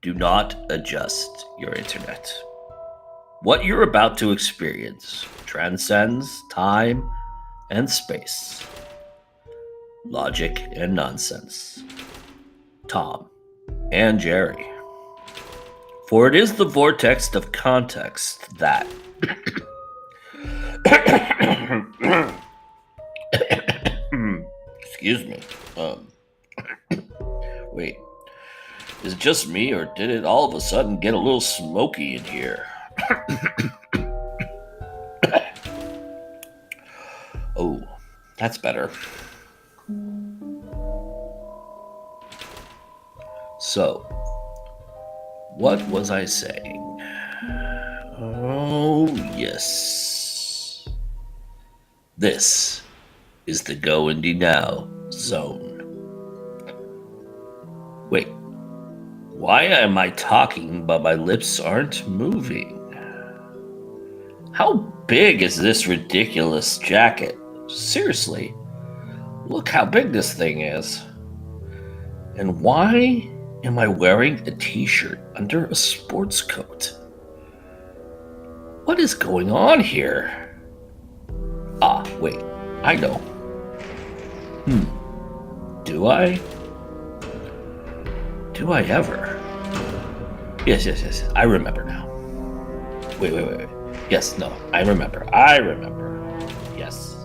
Do not adjust your internet. What you're about to experience transcends time and space, logic and nonsense, Tom and Jerry. For it is the vortex of context that excuse me. Wait. Is it just me, or did it all of a sudden get a little smoky in here? Oh, that's better. So, what was I saying? Oh, yes. This is the GoIndieNow zone. Wait, why am I talking but my lips aren't moving? How big is this ridiculous jacket? Seriously, look how big this thing is. And why am I wearing a t-shirt under a sports coat? What is going on here? Ah, wait, I know. Do I? Do I ever? Yes, I remember now. Wait. Yes, no, I remember. Yes.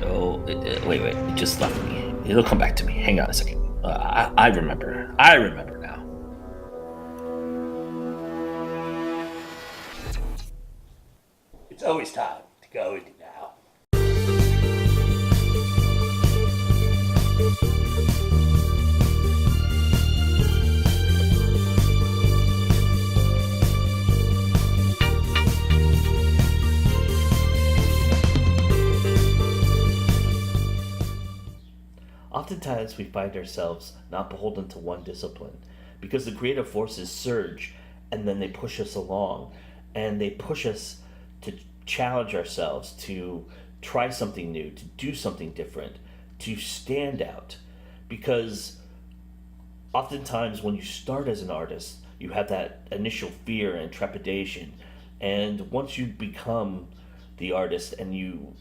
Oh, wait, it just left me. It'll come back to me. Hang on a second. I remember. I remember now. It's always time to go into now. Oftentimes we find ourselves not beholden to one discipline because the creative forces surge and then they push us along and they push us to challenge ourselves, to try something new, to do something different, to stand out. Because oftentimes when you start as an artist, you have that initial fear and trepidation. And once you become the artist and you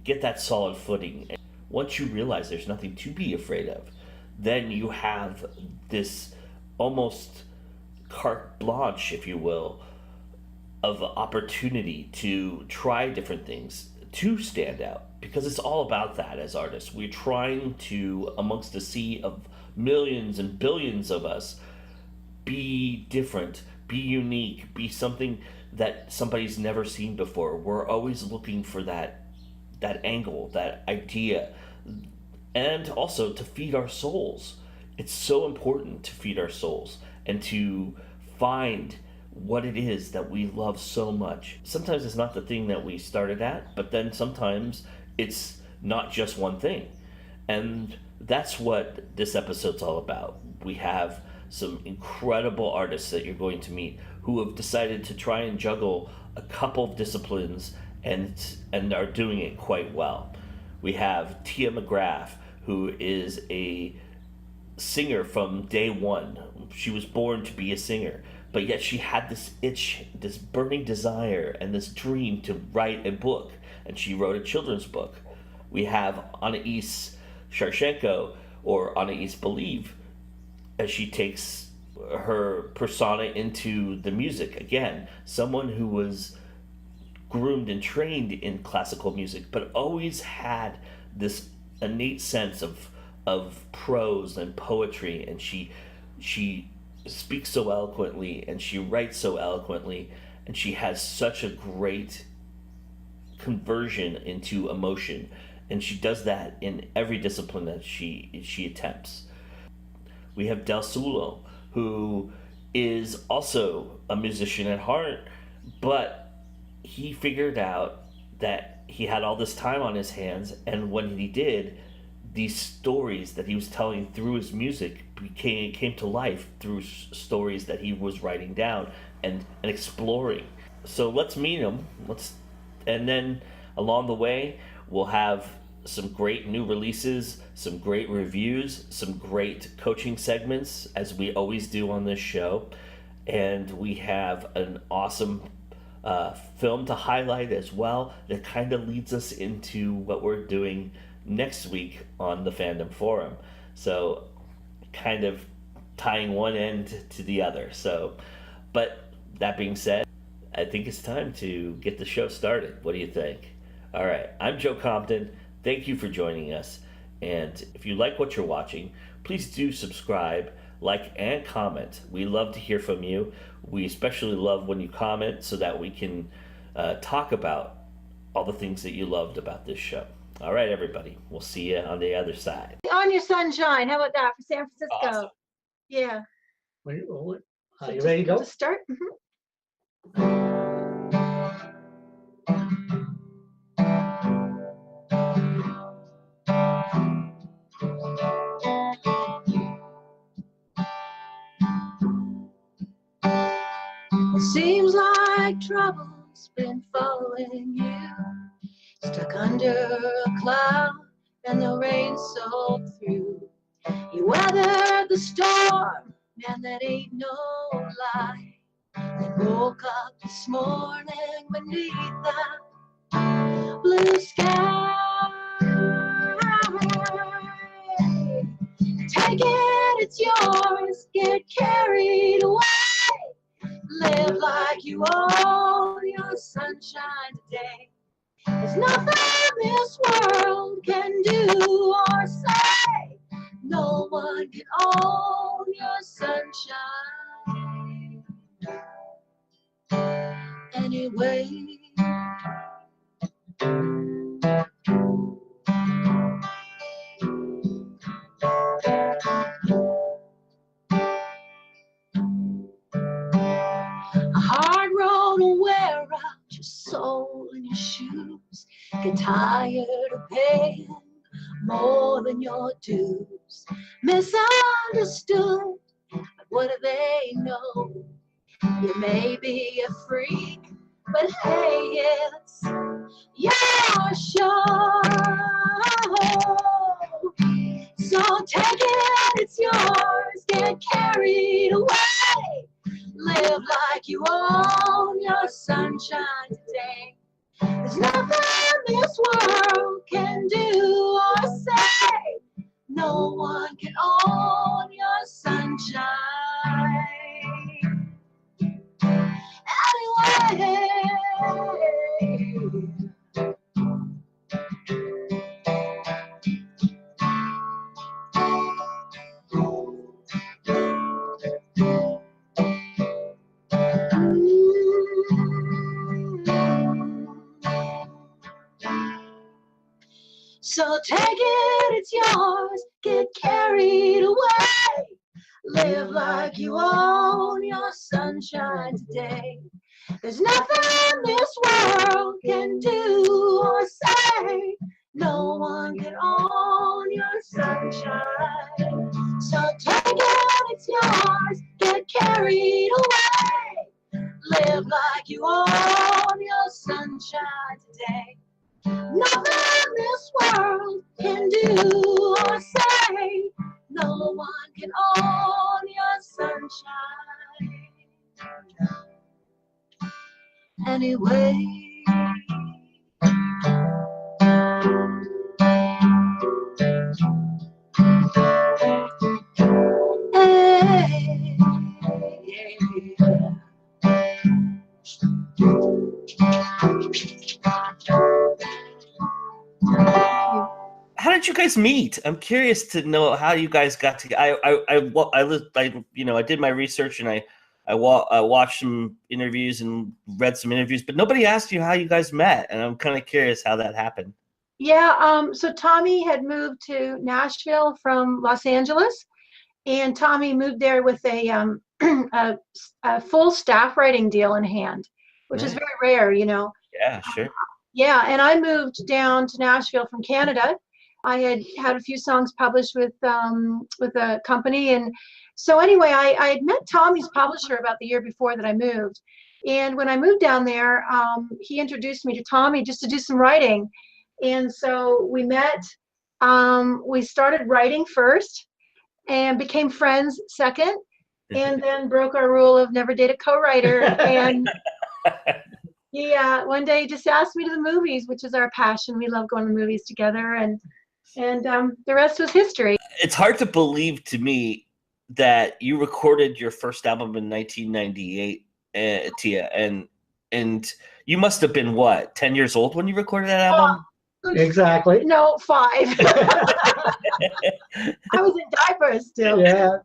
get that solid footing, once you realize there's nothing to be afraid of, then you have this almost carte blanche, if you will, of opportunity to try different things, to stand out. Because it's all about that as artists. We're trying to, amongst a sea of millions and billions of us, be different, be unique, be something that somebody's never seen before. We're always looking for that angle, that idea, and also to feed our souls. It's so important to feed our souls and to find what it is that we love so much. Sometimes it's not the thing that we started at, but then sometimes it's not just one thing. And that's what this episode's all about. We have some incredible artists that you're going to meet who have decided to try and juggle a couple of disciplines and are doing it quite well. We have Tia McGrath, who is a singer from day one. She was born to be a singer, but yet she had this itch, this burning desire, and this dream to write a book, and she wrote a children's book. We have Anais CHARTSCHENKO, or Anais Believe, as she takes her persona into the music. Again, someone who was groomed and trained in classical music, but always had this innate sense of prose and poetry, and she speaks so eloquently and she writes so eloquently, and she has such a great conversion into emotion, and she does that in every discipline that she attempts. We have Del Sulo, who is also a musician at heart, but he figured out that he had all this time on his hands, and when he did, these stories that he was telling through his music came to life through stories that he was writing down and exploring. So let's meet him. And then along the way, we'll have some great new releases, some great reviews, some great coaching segments, as we always do on this show. And we have an awesome film to highlight as well that kind of leads us into what we're doing next week on the Fandom Forum. So, kind of tying one end to the other. So, but that being said, I think it's time to get the show started. What do you think? All right, I'm Joe Compton. Thank you for joining us. And if you like what you're watching, please do subscribe, like, and comment. We love to hear from you. We especially love when you comment so that we can talk about all the things that you loved about this show. All right, everybody. We'll see you on the other side. On Your Sunshine. How about that for San Francisco? Awesome. Yeah. Are you ready to go? To start? It seems like trouble's been following you, stuck under a cloud and the rain soaked through. You weathered the storm, man, that ain't no lie. Then woke up this morning beneath that blue sky. Take it, it's yours, get carried away. Live like you own your sunshine today. There's nothing this world can do or say. No one can own your sunshine anyway. A hard road to wear out your soul and your shoes. Get tired of paying more than your dues. Misunderstood, but what do they know? You may be a freak, but hey, it's your show. So take it, it's yours, get carried away. Live like you own your sunshine today. There's nothing this world can do or say. No one can own your sunshine anyway. So take it, it's yours, get carried away. Live like you own your sunshine today. There's nothing this world can do or say. No one can own your sunshine. So take it, it's yours, get carried away. Live like you own your sunshine today. Nothing this world can do or say. No one can own your sunshine anyway. Hey, yeah. How did you guys meet? I'm curious to know how you guys got together. I did my research and I watched some interviews and read some interviews, but nobody asked you how you guys met, and I'm kind of curious how that happened. Yeah, so Tommy had moved to Nashville from Los Angeles, and Tommy moved there with a full staff writing deal in hand, which is very rare, you know. Yeah, sure. Yeah, and I moved down to Nashville from Canada. I had a few songs published with a company, and so anyway, I had met Tommy's publisher about the year before that I moved, and when I moved down there, he introduced me to Tommy just to do some writing, And so we met. We started writing first and became friends second, and then broke our rule of never date a co-writer. And one day he just asked me to the movies, which is our passion. We love going to the movies together, and the rest was history. It's hard to believe to me that you recorded your first album in 1998, Tia, and you must have been what, 10 years old when you recorded that album? Exactly. No, 5. I was in diapers still. Yeah.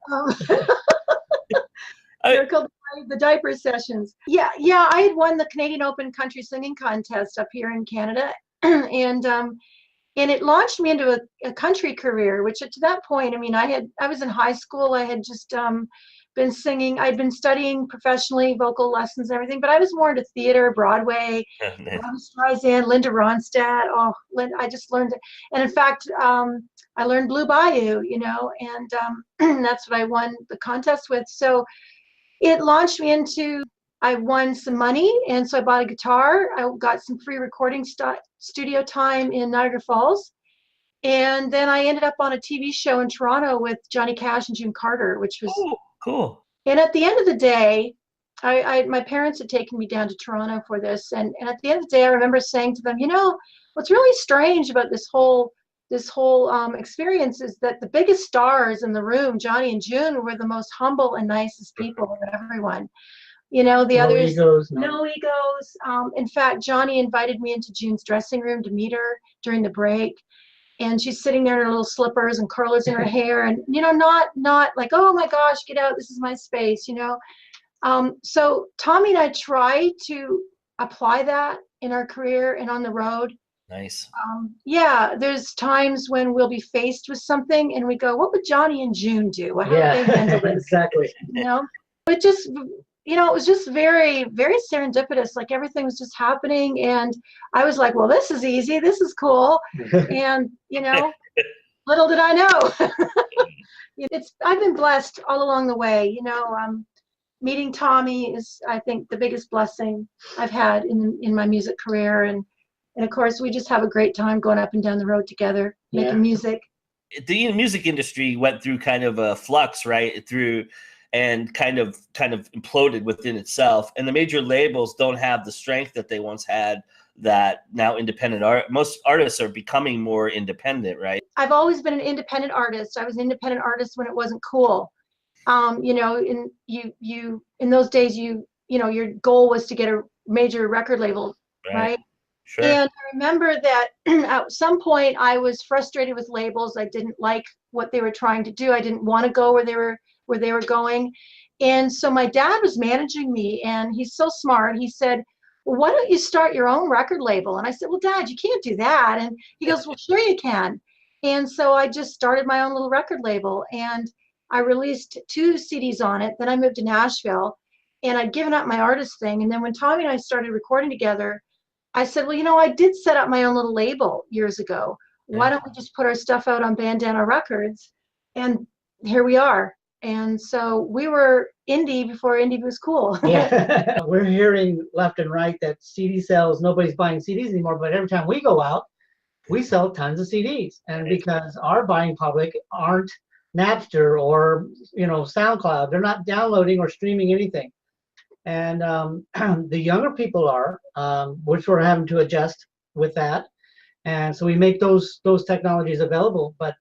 They're called the diaper sessions. Yeah, I had won the Canadian Open Country Singing Contest up here in Canada, and it launched me into a country career, which to that point, I mean, I was in high school. I had just been singing. I'd been studying professionally, vocal lessons and everything, but I was more into theater, Broadway, Streisand, Linda Ronstadt. Oh, I just learned it. And in fact, I learned Blue Bayou, and that's what I won the contest with. So it launched me into, I won some money, and so I bought a guitar. I got some free recording studio time in Niagara Falls. And then I ended up on a TV show in Toronto with Johnny Cash and Jim Carter, which was cool. And at the end of the day, my parents had taken me down to Toronto for this. And at the end of the day, I remember saying to them, what's really strange about this whole experience is that the biggest stars in the room, Johnny and June, were the most humble and nicest people of everyone. The others, egos, no egos. In fact, Johnny invited me into June's dressing room to meet her during the break. And she's sitting there in her little slippers and curlers in her hair, and not like, oh my gosh, get out, this is my space, So Tommy and I try to apply that in our career and on the road. Nice. There's times when we'll be faced with something and we go, what would Johnny and June do? How would they handle this? Exactly. It just, it was just very, very serendipitous. Like everything was just happening. And I was like, well, this is easy. This is cool. And, little did I know. I've been blessed all along the way. Meeting Tommy is, I think, the biggest blessing I've had in my music career. And of course, we just have a great time going up and down the road together, making music. The music industry went through kind of a flux, right? And kind of imploded within itself. And the major labels don't have the strength that they once had, that now most artists are becoming more independent, right? I've always been an independent artist. I was an independent artist when it wasn't cool. In those days, your goal was to get a major record label, right? Sure. And I remember that at some point I was frustrated with labels. I didn't like what they were trying to do. I didn't want to go where they were going. And so my dad was managing me, and he's so smart. He said, well, why don't you start your own record label? And I said, well, Dad, you can't do that. And he goes, well, sure you can. And so I just started my own little record label, and I released 2 CDs on it. Then I moved to Nashville, and I'd given up my artist thing. And then when Tommy and I started recording together, I said, well, I did set up my own little label years ago. Why don't we just put our stuff out on Bandana Records? And here we are. And so we were indie before indie was cool. Yeah. We're hearing left and right that CD sales, nobody's buying CDs anymore, but every time we go out, we sell tons of CDs. And because our buying public aren't Napster or, SoundCloud, they're not downloading or streaming anything. And the younger people are, which we're having to adjust with that. And so we make those technologies available. But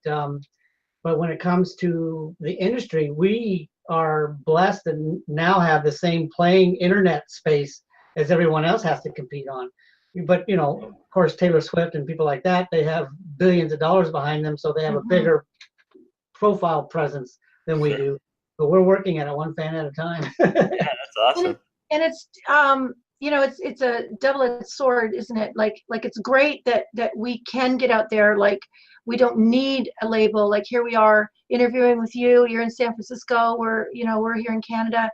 when it comes to the industry, we are blessed and now have the same playing internet space as everyone else has to compete on. But, of course, Taylor Swift and people like that, they have billions of dollars behind them, so they have a bigger profile presence than we do. But we're working at it one fan at a time. Yeah, that's awesome. And it's it's a double-edged sword, isn't it? Like it's great that we can get out there. Like we don't need a label. Like here we are interviewing with you. You're in San Francisco. We're here in Canada.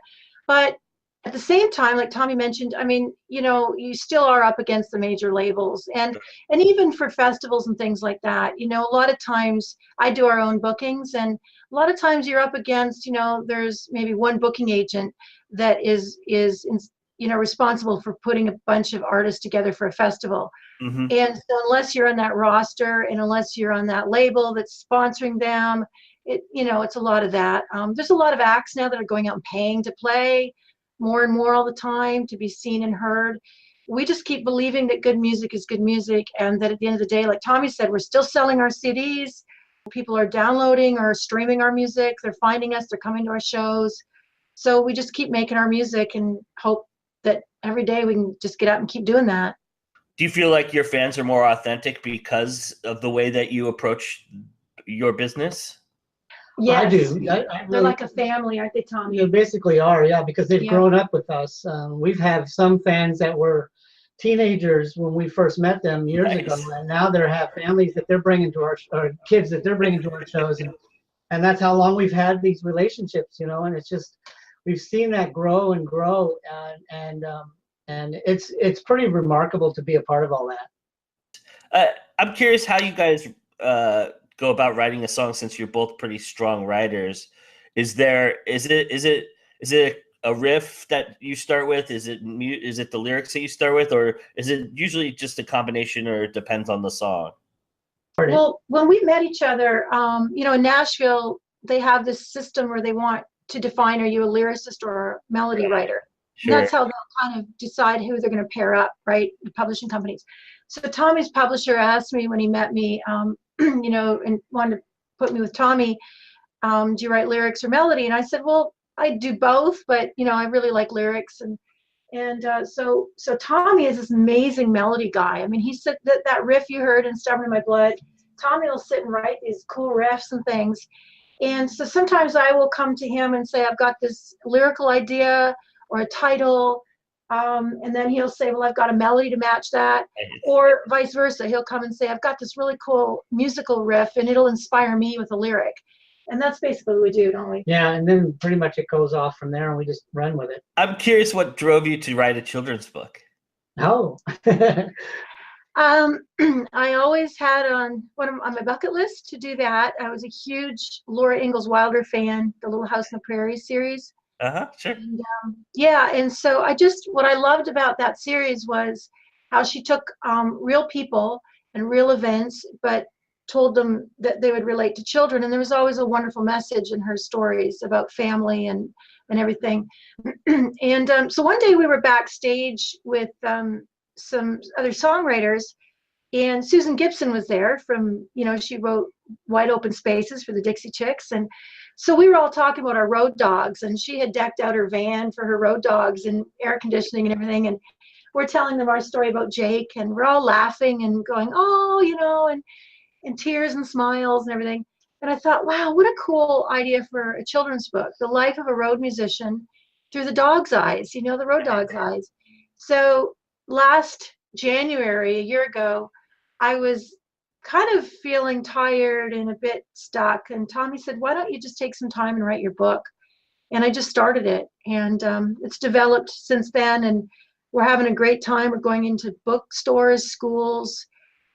But at the same time, like Tommy mentioned, I mean, you still are up against the major labels, and even for festivals and things like that, a lot of times I do our own bookings, and a lot of times you're up against, there's maybe one booking agent that is responsible for putting a bunch of artists together for a festival. Mm-hmm. And so unless you're on that roster and unless you're on that label that's sponsoring them, it's a lot of that. There's a lot of acts now that are going out and paying to play more and more all the time to be seen and heard. We just keep believing that good music is good music, and that at the end of the day, like Tommy said, we're still selling our CDs. People are downloading or streaming our music. They're finding us. They're coming to our shows. So we just keep making our music and hope that every day we can just get out and keep doing that. Do you feel like your fans are more authentic because of the way that you approach your business? Yes. I do. They're like a family, aren't they, Tommy? You basically are, yeah, because they've grown up with us. We've had some fans that were teenagers when we first met them years ago, and now they have families that they're bringing to our kids that they're bringing to our shows, and that's how long we've had these relationships, and it's just we've seen that grow and grow, and it's pretty remarkable to be a part of all that. I'm curious how you guys go about writing a song, since you're both pretty strong writers. Is it a riff that you start with? Is it the lyrics that you start with, or is it usually just a combination, or it depends on the song? Well, when we met each other, in Nashville, they have this system where they want to define, are you a lyricist or a melody writer? Sure. And that's how they'll kind of decide who they're going to pair up, right? The publishing companies. So Tommy's publisher asked me when he met me, and wanted to put me with Tommy, do you write lyrics or melody? And I said, well, I do both, but I really like lyrics. And so Tommy is this amazing melody guy. I mean, he said that riff you heard in Stubborn in My Blood, Tommy will sit and write these cool riffs and things. And so sometimes I will come to him and say, I've got this lyrical idea or a title. And then he'll say, well, I've got a melody to match that. Or vice versa. He'll come and say, I've got this really cool musical riff and it'll inspire me with a lyric. And that's basically what we do, don't we? Yeah, and then pretty much it goes off from there and we just run with it. I'm curious what drove you to write a children's book. Oh. I always had on my bucket list to do that. I was a huge Laura Ingalls Wilder fan, the Little House on the Prairie series. Sure. And, and so what I loved about that series was how she took real people and real events, but told them that they would relate to children. And there was always a wonderful message in her stories about family and everything. And so one day we were backstage with some other songwriters, and Susan Gibson was there from, she wrote Wide Open Spaces for the Dixie Chicks. And so we were all talking about our road dogs, and she had decked out her van for her road dogs and air conditioning and everything. And we're telling them our story about Jake, and we're all laughing and going, oh, and tears and smiles and everything. And I thought, wow, what a cool idea for a children's book, the life of a road musician through the dog's eyes, the road dog's eyes. So last January, a year ago, I was kind of feeling tired and a bit stuck. And Tommy said, why don't you just take some time and write your book? And I just started it. And it's developed since then. And we're having a great time. We're going into bookstores, schools.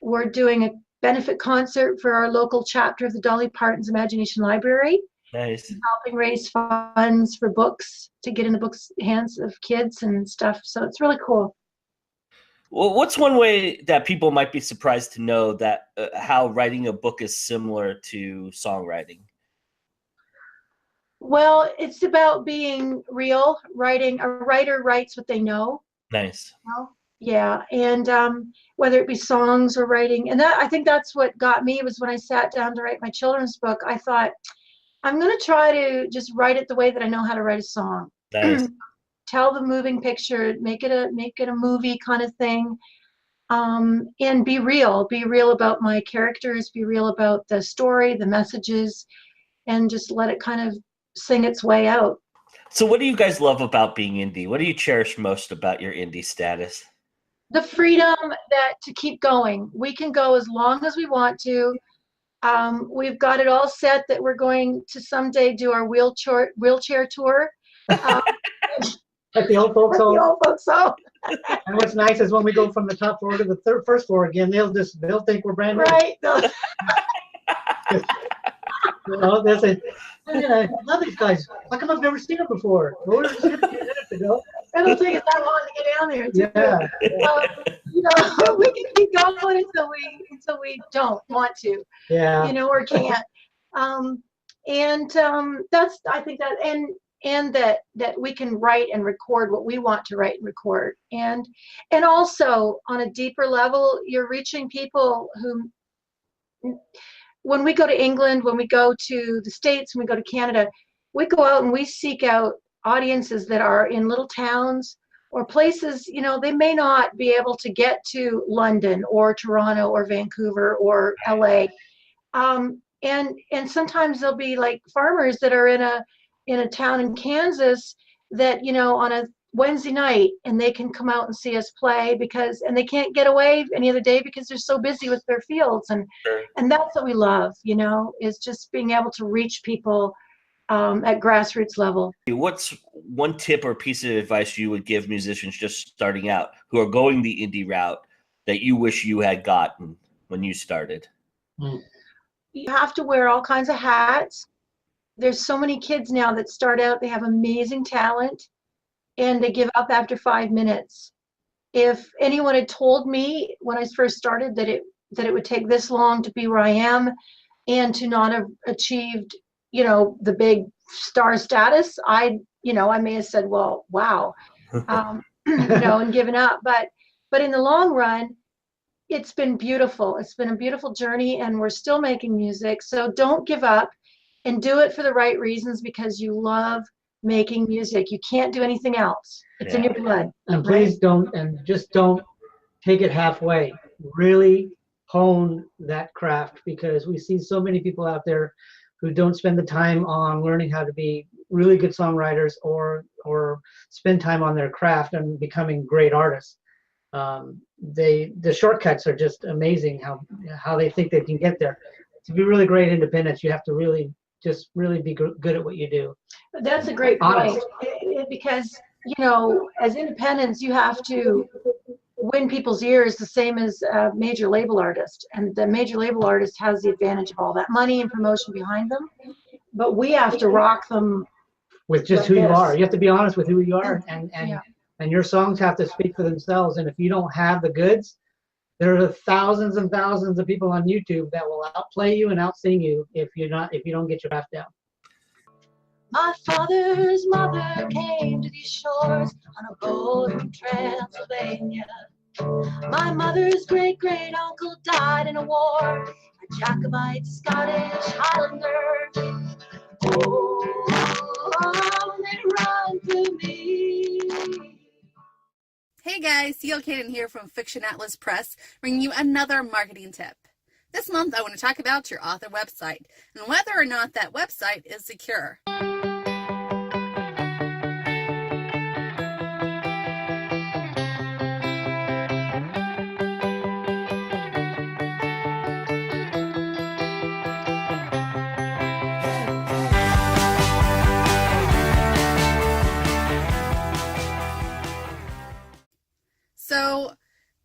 We're doing a benefit concert for our local chapter of the Dolly Parton's Imagination Library. Nice. Helping raise funds for books to get in the books' hands of kids and stuff. So it's really cool. Well, what's one way that people might be surprised to know that how writing a book is similar to songwriting? Well, it's about being real. A writer writes what they know. Nice. Yeah, and whether it be songs or writing, and I think that's what got me was when I sat down to write my children's book. I thought, I'm going to try to just write it the way that I know how to write a song. Nice. Tell the moving picture, make it a movie kind of thing, and be real about my characters, be real about the story, the messages, and just let it kind of sing its way out. So what do you guys love about being indie? What do you cherish most about your indie status? The freedom to keep going. We can go as long as we want to. We've got it all set that we're going to someday do our wheelchair tour. Like the old folks home. The old folks home. And what's nice is when we go from the top floor to the first floor again, they'll think we're brand new. Right. They'll say, I love these guys. How come I've never seen them before? Well, we were just here a few minutes ago. It'll take us that long to get down there. Yeah. You know, we can keep going until we don't want to. Yeah. You know, or can't. That's, I think that, and that we can write and record what we want to write and record, and also on a deeper level, you're reaching people who, when we go to England, when we go to the States, when we go to Canada, we go out and we seek out audiences that are in little towns or places, you know, they may not be able to get to London or Toronto or Vancouver or LA. And sometimes there'll be like farmers that are in a town in Kansas that, you know, on a Wednesday night, and they can come out and see us play and they can't get away any other day because they're so busy with their fields. And that's what we love, you know, is just being able to reach people at grassroots level. What's one tip or piece of advice you would give musicians just starting out who are going the indie route that you wish you had gotten when you started? You have to wear all kinds of hats. There's so many kids now that start out, they have amazing talent, and they give up after 5 minutes. If anyone had told me when I first started that it would take this long to be where I am and to not have achieved, you know, the big star status, I may have said, well, wow, you know, and given up. But in the long run, it's been beautiful. It's been a beautiful journey, and we're still making music. So don't give up, and do it for the right reasons, because you love making music. You can't do anything else. It's in your blood. And please don't take it halfway. Really hone that craft, because we see so many people out there who don't spend the time on learning how to be really good songwriters or spend time on their craft and becoming great artists. The shortcuts are just amazing, how they think they can get there. To be really great independents, you have to really be good at what you do. That's a great point, because, you know, as independents, you have to win people's ears the same as a major label artist, and the major label artist has the advantage of all that money and promotion behind them, but we have to rock them with just who you are. You have to be honest with who you are, and your songs have to speak for themselves. And if you don't have the goods, there are thousands and thousands of people on YouTube that will outplay you and outsing you if you don't get your craft down. My father's mother came to these shores on a boat from Transylvania. My mother's great-great uncle died in a war, a Jacobite Scottish Highlander. Oh, they run through me. Hey guys, C.L. Cannon here from Fiction Atlas Press, bringing you another marketing tip. This month I want to talk about your author website and whether or not that website is secure. So,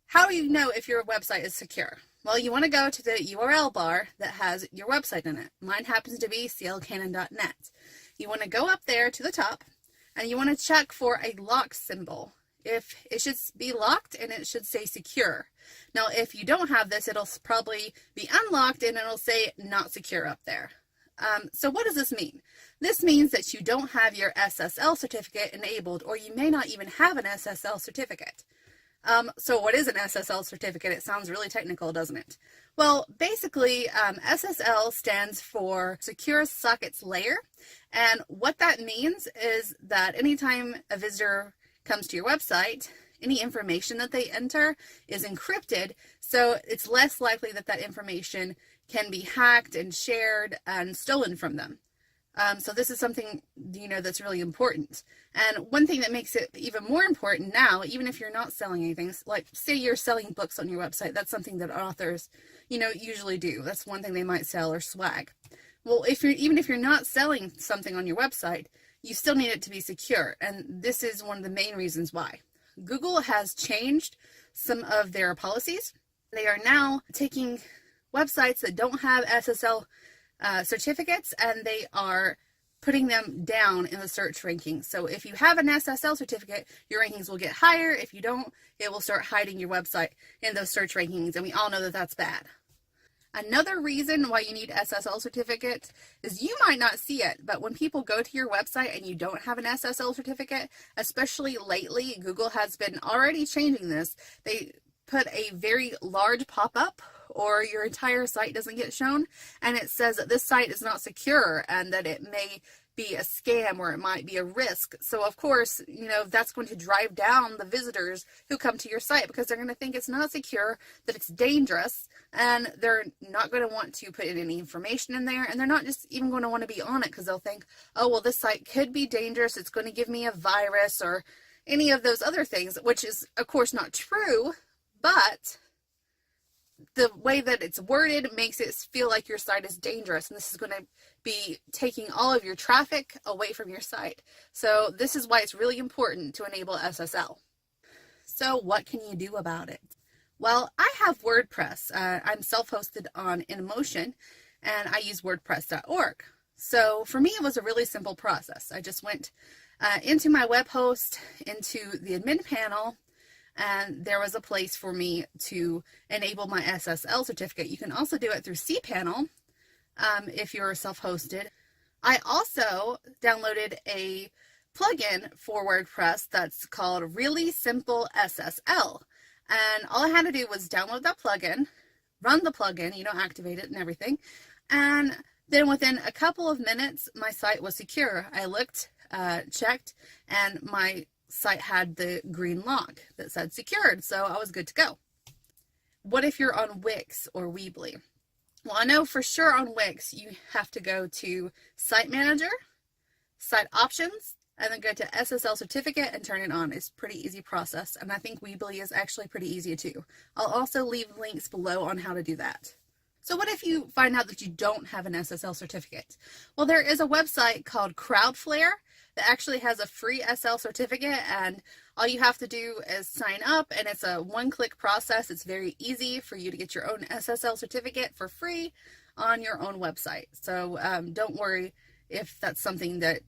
how do you know if your website is secure? Well, you want to go to the URL bar that has your website in it. Mine happens to be clcannon.net. You want to go up there to the top, and you want to check for a lock symbol. If it should be locked, and it should say secure. Now, if you don't have this, it'll probably be unlocked, and it'll say not secure up there. So what does this mean? This means that you don't have your SSL certificate enabled, or you may not even have an SSL certificate. So what is an SSL certificate? It sounds really technical, doesn't it? Well, basically, SSL stands for Secure Sockets Layer, and what that means is that anytime a visitor comes to your website, any information that they enter is encrypted, so it's less likely that that information can be hacked and shared and stolen from them. So this is something, you know, that's really important. And one thing that makes it even more important now, even if you're not selling anything, like say you're selling books on your website, that's something that authors, you know, usually do. That's one thing they might sell, or swag. Well, even if you're not selling something on your website, you still need it to be secure. And this is one of the main reasons why. Google has changed some of their policies. They are now taking websites that don't have SSL certificates, and they are putting them down in the search rankings. So if you have an SSL certificate, your rankings will get higher. If you don't, it will start hiding your website in those search rankings, and we all know that that's bad. Another reason why you need SSL certificates is you might not see it, but when people go to your website and you don't have an SSL certificate, especially lately, Google has been already changing this. They put a very large pop-up, or your entire site doesn't get shown, and it says that this site is not secure and that it may be a scam or it might be a risk. So of course, that's going to drive down the visitors who come to your site, because they're going to think it's not secure, that it's dangerous, and they're not going to want to put in any information in there, and they're not just even going to want to be on it because they'll think, oh, well, this site could be dangerous, it's going to give me a virus or any of those other things, which is of course not true, but the way that it's worded makes it feel like your site is dangerous, and this is going to be taking all of your traffic away from your site. So this is why it's really important to enable SSL. So what can you do about it? Well, I have WordPress. I'm self-hosted on InMotion, and I use WordPress.org. So for me, it was a really simple process. I just went into my web host, into the admin panel, and there was a place for me to enable my SSL certificate. You can also do it through cPanel if you're self-hosted. I also downloaded a plugin for WordPress that's called Really Simple SSL. And all I had to do was download that plugin, run the plugin, activate it and everything. And then within a couple of minutes, my site was secure. I looked, checked, and my site had the green lock that said secured, so I was good to go. What if you're on Wix or Weebly? Well, I know for sure on Wix you have to go to Site Manager, Site Options, and then go to SSL Certificate and turn it on. It's a pretty easy process, and I think Weebly is actually pretty easy too. I'll also leave links below on how to do that. So what if you find out that you don't have an SSL certificate? Well, there is a website called Cloudflare that actually has a free SL certificate, and all you have to do is sign up, and it's a one-click process. It's very easy for you to get your own SSL certificate for free on your own website. So don't worry if that's something that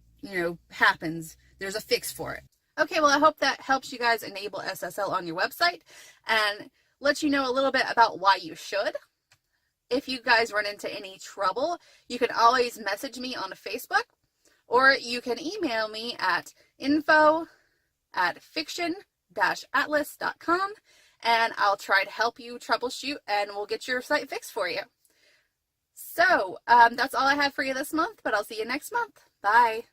happens. There's a fix for it. Okay, well, I hope that helps you guys enable SSL on your website and let you know a little bit about why you should. If you guys run into any trouble, you can always message me on Facebook, or you can email me at info@fiction-atlas.com, and I'll try to help you troubleshoot, and we'll get your site fixed for you. So that's all I have for you this month, but I'll see you next month. Bye.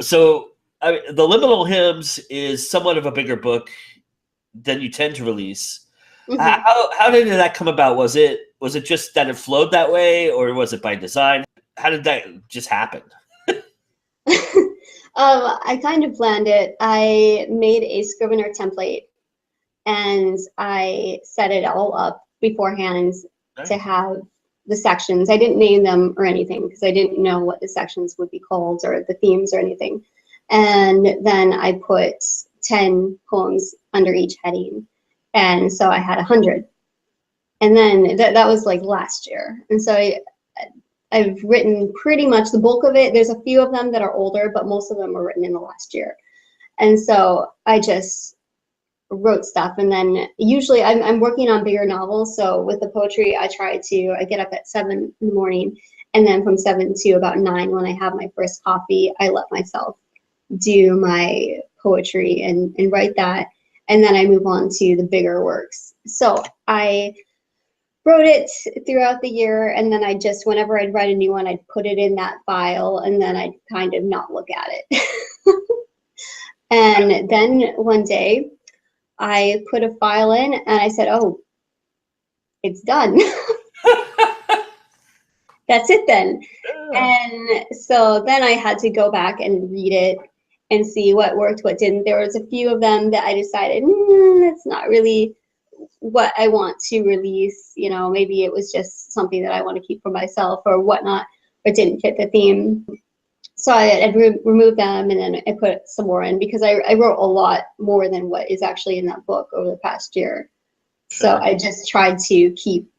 So I mean, the Liminal Hymns is somewhat of a bigger book than you tend to release. Mhm. How did that come about? Was it just that it flowed that way, or was it by design? How did that just happen? I kind of planned it. I made a Scrivener template and I set it all up beforehand to have the sections. I didn't name them or anything because I didn't know what the sections would be called or the themes or anything. And then I put 10 poems under each heading. And so I had 100. And then that was like last year. And so I've written pretty much the bulk of it. There's a few of them that are older, but most of them were written in the last year. And so I just wrote stuff. And then usually I'm working on bigger novels. So with the poetry, I get up at 7 in the morning. And then from 7 to about 9, when I have my first coffee, I let myself do my poetry and write that. And then I move on to the bigger works. So I wrote it throughout the year, and then I just, whenever I'd write a new one, I'd put it in that file, and then I'd kind of not look at it. And then one day, I put a file in, and I said, oh, it's done. That's it then. And so then I had to go back and read it and see what worked, what didn't. There was a few of them that I decided, it's not really what I want to release. You know, maybe it was just something that I want to keep for myself or whatnot, or didn't fit the theme. So I'd remove them, and then I put some more in because I wrote a lot more than what is actually in that book over the past year. So I just tried to keep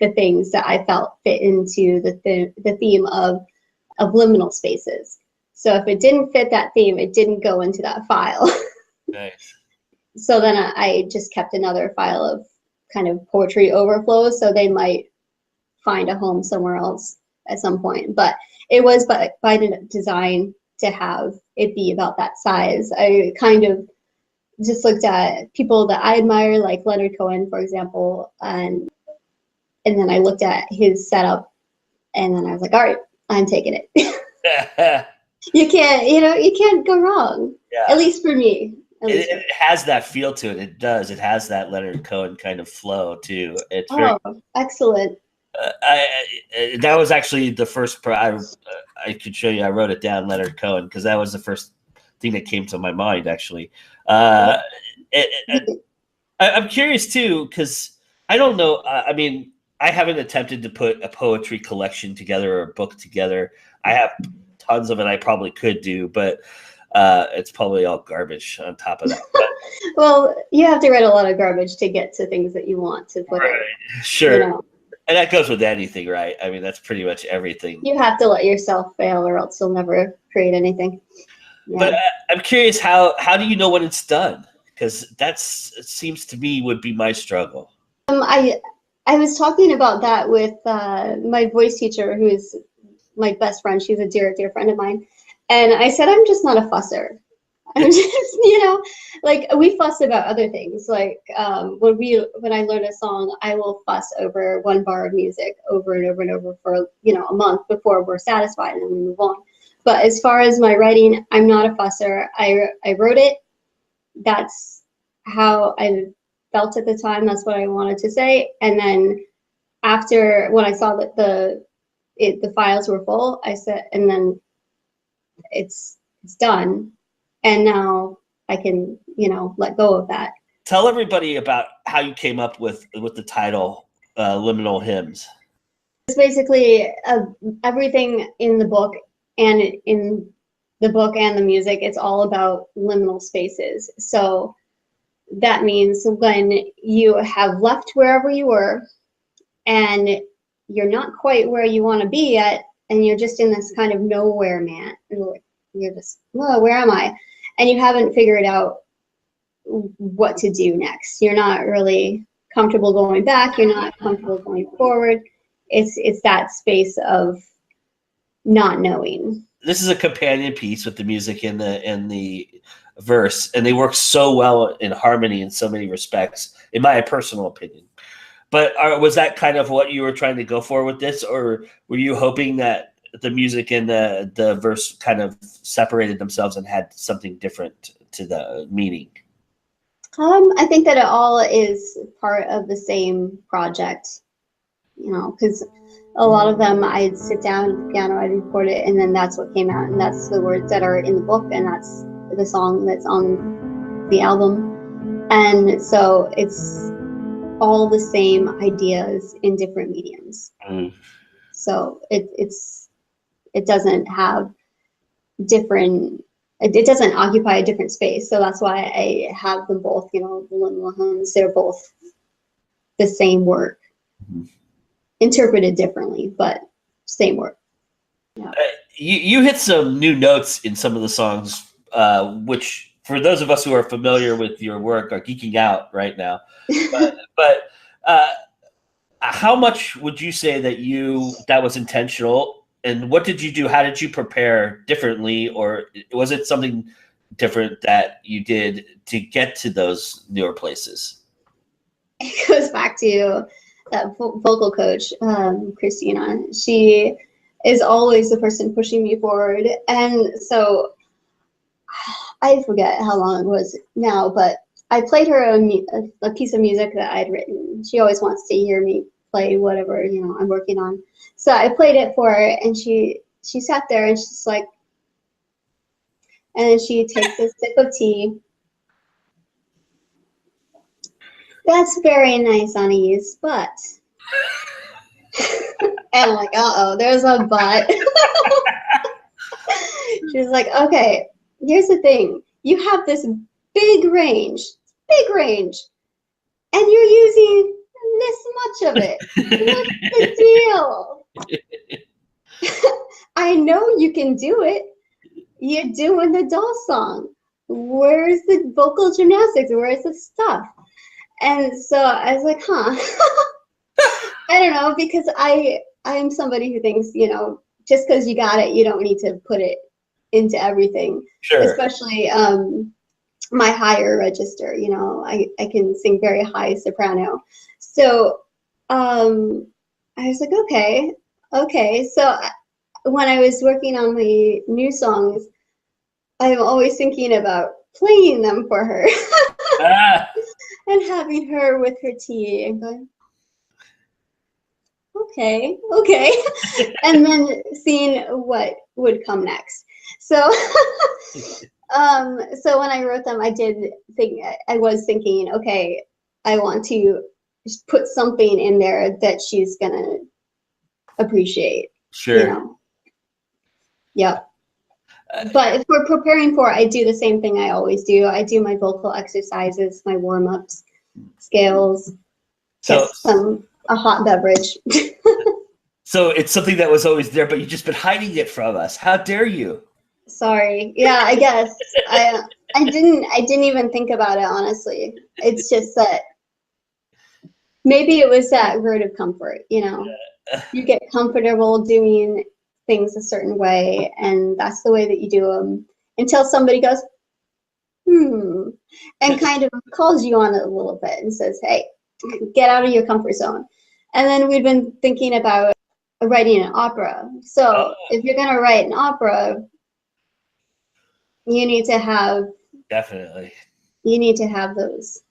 the things that I felt fit into the theme of liminal spaces. So if it didn't fit that theme, it didn't go into that file. Nice. So then I just kept another file of kind of poetry overflows, so they might find a home somewhere else at some point. But it was by design to have it be about that size. I kind of just looked at people that I admire, like Leonard Cohen, for example, and then I looked at his setup, and then I was like, all right, I'm taking it. You can't go wrong. Yeah. At least for me. It has that feel to it. It does. It has that Leonard Cohen kind of flow too. It's very excellent. That was actually the first I could show you. I wrote it down, Leonard Cohen, because that was the first thing that came to my mind. Actually, I'm curious too, because I don't know. I mean, I haven't attempted to put a poetry collection together or a book together. I have tons of it. I probably could do, but it's probably all garbage on top of that. Well, you have to write a lot of garbage to get to things that you want to put. Right. Sure. And that goes with anything, right? I mean, that's pretty much everything. You have to let yourself fail, or else you'll never create anything. Yeah. But I'm curious, how do you know when it's done? Because it seems to me would be my struggle. I was talking about that with my voice teacher, who is my best friend. She's a dear, dear friend of mine. And I said, I'm just not a fusser. I'm just, like we fuss about other things. Like when I learn a song, I will fuss over one bar of music over and over and over for, a month before we're satisfied and then we move on. But as far as my writing, I'm not a fusser. I wrote it. That's how I felt at the time. That's what I wanted to say. And then after, when I saw that the files were full, I said, and then it's done. And now I can, let go of that. Tell everybody about how you came up with the title, Liminal Hymns. It's basically everything in the book and in the book and the music. It's all about liminal spaces. So that means when you have left wherever you were and you're not quite where you want to be yet, and you're just in this kind of nowhere, man. You're just, where am I? And you haven't figured out what to do next. You're not really comfortable going back. You're not comfortable going forward. It's that space of not knowing. This is a companion piece with the music and the verse, and they work so well in harmony in so many respects, in my personal opinion. But was that kind of what you were trying to go for with this, or were you hoping that the music and the verse kind of separated themselves and had something different to the meaning? I think that it all is part of the same project, you know, because a lot of them I'd sit down at the piano, I'd record it, and then that's what came out, and that's the words that are in the book, and that's the song that's on the album. And so it's all the same ideas in different mediums. So it doesn't have different, it doesn't occupy a different space. So that's why I have them both, you know, the liminal hymns, they're both the same work, interpreted differently, but same work. Yeah. You hit some new notes in some of the songs, which for those of us who are familiar with your work are geeking out right now. But how much would you say that was intentional, and what did you do? How did you prepare differently, or was it something different that you did to get to those newer places? It goes back to that vocal coach, Christina. She is always the person pushing me forward, and so I forget how long it was now, but I played her a piece of music that I'd written. She always wants to hear me play whatever, you know, I'm working on. So I played it for her, and she sat there, and she's like, and then she takes a sip of tea. That's very nice, Anais, but. And I'm like, uh-oh, there's a but. She's like, okay, here's the thing. You have this big range, and you're using this much of it. What's the deal? I know you can do it. You're doing the doll song. Where's the vocal gymnastics? Where's the stuff? And so I was like, huh. I don't know, because I am somebody who thinks, you know, just because you got it, you don't need to put it into everything. Sure. Especially my higher register, you know, I can sing very high soprano. So I was like, okay. So when I was working on my new songs, I'm always thinking about playing them for her. And having her with her tea and going, okay. And then seeing what would come next. So so when I wrote them, I was thinking, okay, I want to put something in there that she's gonna appreciate. Sure. You know? Yep. But if we're preparing for, I do the same thing I always do. I do my vocal exercises, my warm-ups, scales, a hot beverage. So it's something that was always there, but you've just been hiding it from us. How dare you? Sorry. Yeah, I guess I didn't even think about it, honestly. It's just that maybe it was that word of comfort, you know. You get comfortable doing things a certain way, and that's the way that you do them until somebody goes, and kind of calls you on it a little bit and says, hey, get out of your comfort zone. And then we've been thinking about writing an opera. So if you're going to write an opera, you need to have those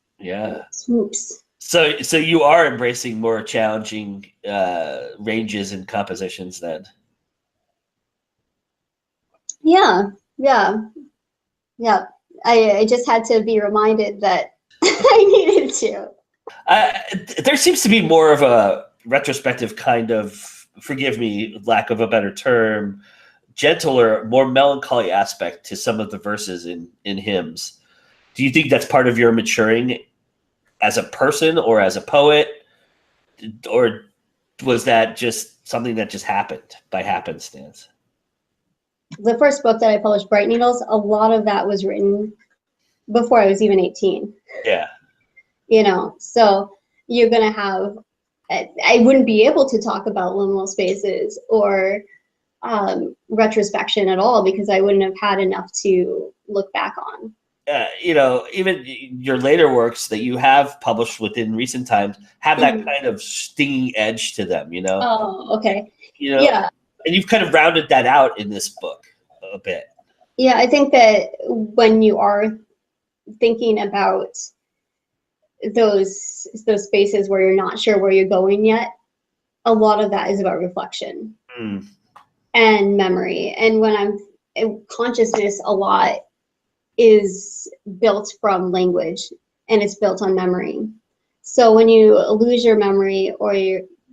swoops. So you are embracing more challenging ranges and compositions then. Yeah. I just had to be reminded that I needed to. There seems to be more of a retrospective kind of, forgive me, lack of a better term, gentler, more melancholy aspect to some of the verses in hymns. Do you think that's part of your maturing as a person or as a poet? Or was that just something that just happened by happenstance? The first book that I published, Bright Needles, a lot of that was written before I was even 18. Yeah. You know, so you're going to have, I wouldn't be able to talk about liminal spaces or retrospection at all because I wouldn't have had enough to look back on. You know, even your later works that you have published within recent times have that kind of stinging edge to them, you know? Oh, okay. You know? Yeah. And you've kind of rounded that out in this book a bit. Yeah, I think that when you are thinking about those spaces where you're not sure where you're going yet, a lot of that is about reflection and memory. And when consciousness a lot is built from language, and it's built on memory. So when you lose your memory,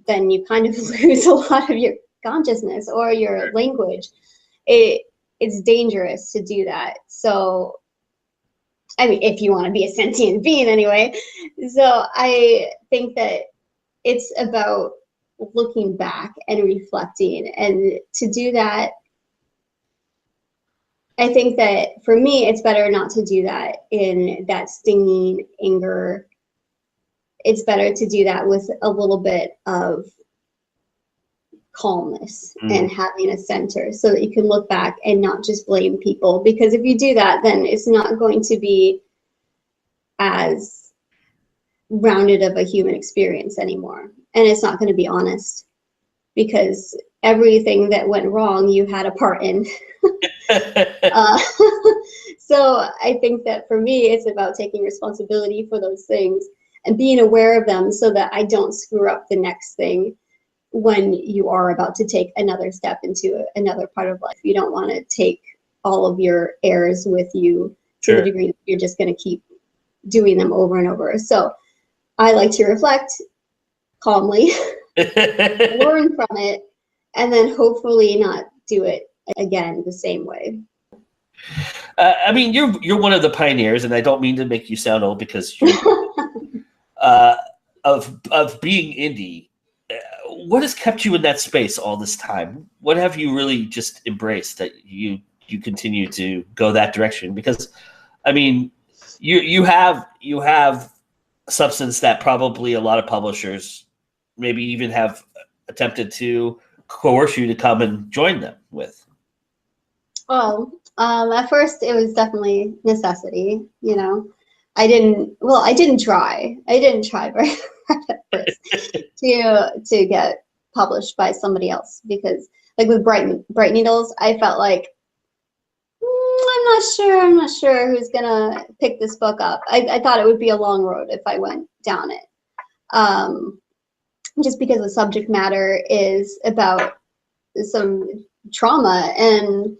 then you kind of lose a lot of your consciousness or your language. It's dangerous to do that. So, I mean, if you want to be a sentient being anyway. So I think that it's about looking back and reflecting. And to do that, I think that for me, it's better not to do that in that stinging anger. It's better to do that with a little bit of calmness and having a center so that you can look back and not just blame people. Because if you do that, then it's not going to be as rounded of a human experience anymore. And it's not going to be honest, because everything that went wrong, you had a part in. So I think that for me, it's about taking responsibility for those things and being aware of them so that I don't screw up the next thing when you are about to take another step into another part of life. You don't want to take all of your errors with you to the degree that you're just going to keep doing them over and over. So I like to reflect calmly, learn from it, and then hopefully not do it again the same way. I mean, you're one of the pioneers, and I don't mean to make you sound old because you're of being indie. What has kept you in that space all this time? What have you really just embraced that you continue to go that direction? Because, I mean, you have substance that probably a lot of publishers maybe even have attempted to coerce you to come and join them with. Well, at first it was definitely necessity, you know. I didn't try very hard at first to get published by somebody else, because like with Bright Needles, I felt like I'm not sure who's gonna pick this book up. I thought it would be a long road if I went down it, just because the subject matter is about some trauma, and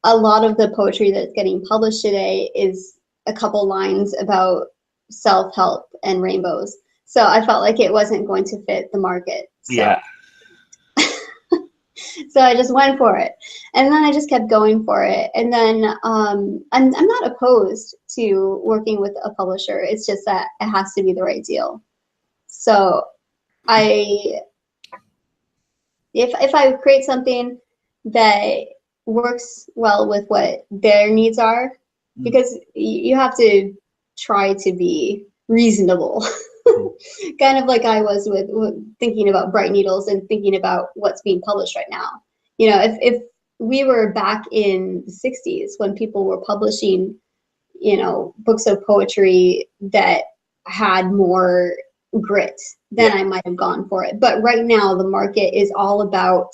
a lot of the poetry that's getting published today is a couple lines about self-help and rainbows. So I felt like it wasn't going to fit the market. So. Yeah. So I just went for it, and then I just kept going for it. And then I'm not opposed to working with a publisher. It's just that it has to be the right deal. So if I create something that works well with what their needs are, because you have to try to be reasonable. Kind of like I was with thinking about Bright Needles and thinking about what's being published right now. You know, if we were back in the 60s when people were publishing, you know, books of poetry that had more grit, then I might have gone for it. But right now the market is all about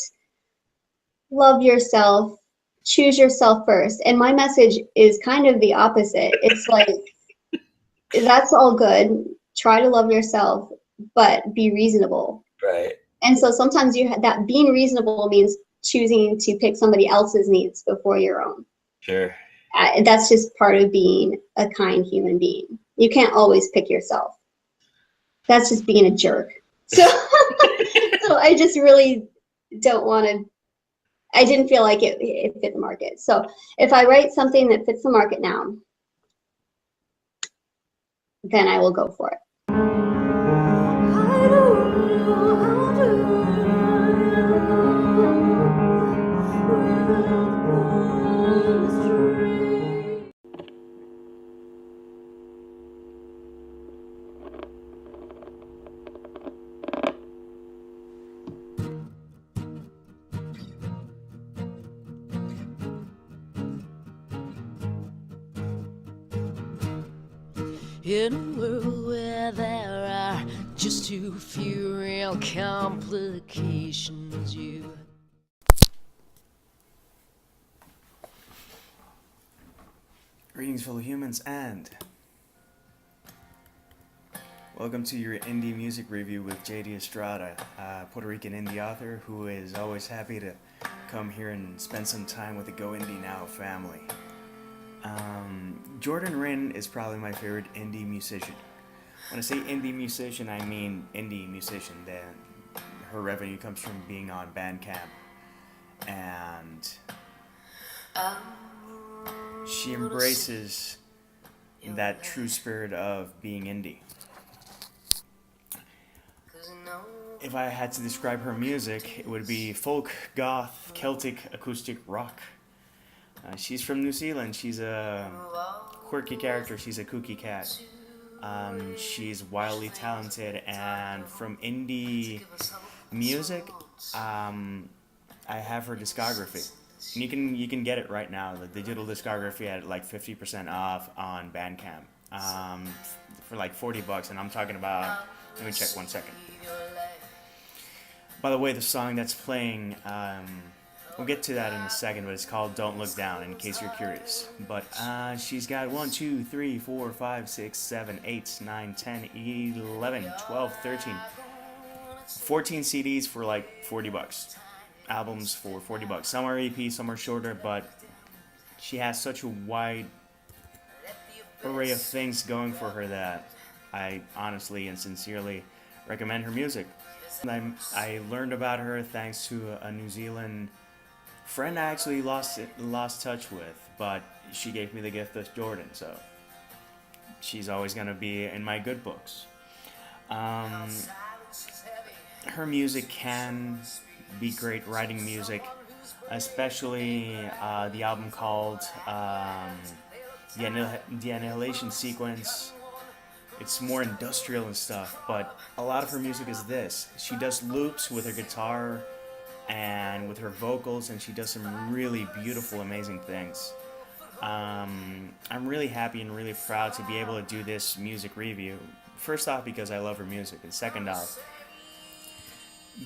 love yourself, choose yourself first. And my message is kind of the opposite. It's like, that's all good. Try to love yourself, but be reasonable. Right. And so sometimes that being reasonable means choosing to pick somebody else's needs before your own. Sure. That's just part of being a kind human being. You can't always pick yourself. That's just being a jerk. So, so I just really don't want to. I didn't feel like it fit the market. So if I write something that fits the market now, then I will go for it. In a world where there are just too few real complications, you Greetings, fellow humans, and welcome to your indie music review with JD Estrada, a Puerto Rican indie author who is always happy to come here and spend some time with the GoIndieNow family. Jordan Rinn is probably my favorite indie musician. When I say indie musician, I mean indie musician. Her revenue comes from being on Bandcamp, and she embraces that true spirit of being indie. If I had to describe her music, it would be folk, goth, Celtic, acoustic rock. She's from New Zealand. She's a quirky character. She's a kooky cat. She's wildly talented, and from indie music, I have her discography. And you can get it right now, the digital discography at like 50% off on Bandcamp, for like $40, and I'm talking about. Let me check 1 second. By the way, the song that's playing, we'll get to that in a second, but it's called "Don't Look Down," in case you're curious. But she's got 1, 2, 3, 4, 5, 6, 7, 8, 9, 10, 11, 12, 13, 14 CDs for like $40. Albums for $40. Some are EP, some are shorter, but she has such a wide array of things going for her that I honestly and sincerely recommend her music. I learned about her thanks to a New Zealand friend I actually lost touch with, but she gave me the gift of Jordan, so she's always going to be in my good books. Her music can be great writing music, especially the album called The Annihilation Sequence. It's more industrial and stuff, but a lot of her music is this. She does loops with her guitar and with her vocals, and she does some really beautiful, amazing things. I'm really happy and really proud to be able to do this music review. First off, because I love her music, and second off,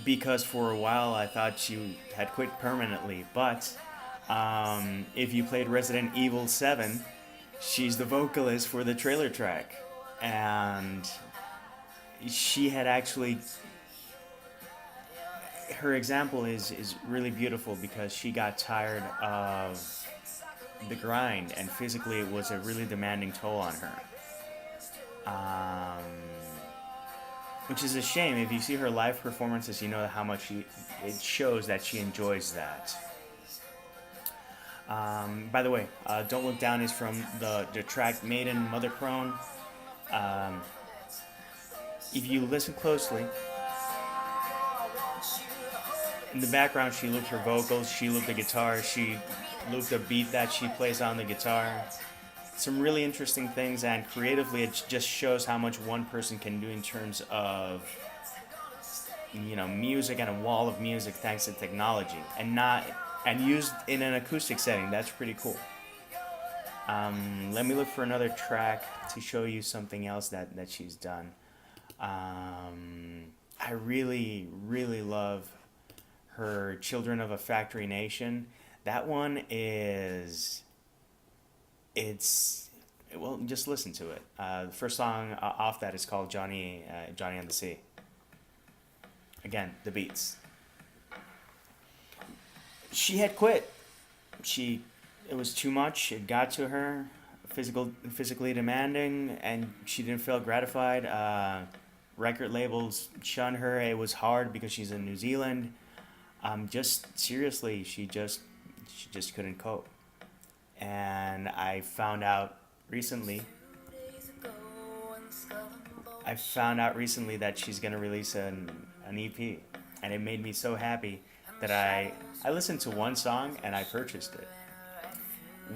because for a while I thought she had quit permanently, but if you played Resident Evil 7, she's the vocalist for the trailer track. And she had actually, her example is really beautiful because she got tired of the grind, and physically it was a really demanding toll on her. Which is a shame. If you see her live performances, you know how much it shows that she enjoys that. By the way, Don't Look Down is from the track Maiden Mother Crone. If you listen closely, in the background she looped her vocals, she looped the guitar, she looped a beat that she plays on the guitar. Some really interesting things, and creatively it just shows how much one person can do in terms of, you know, music and a wall of music thanks to technology, and used in an acoustic setting. That's pretty cool. Let me look for another track to show you something else that she's done. I really, really love her Children of a Factory Nation. That one well, just listen to it. The first song off that is called Johnny on the Sea. Again, the beats. She had quit. It was too much. It got to her, physically demanding, and she didn't feel gratified. Record labels shunned her. It was hard because she's in New Zealand. Just seriously, she just couldn't cope. And I found out recently that she's gonna release an EP, and it made me so happy that I listened to one song and I purchased it.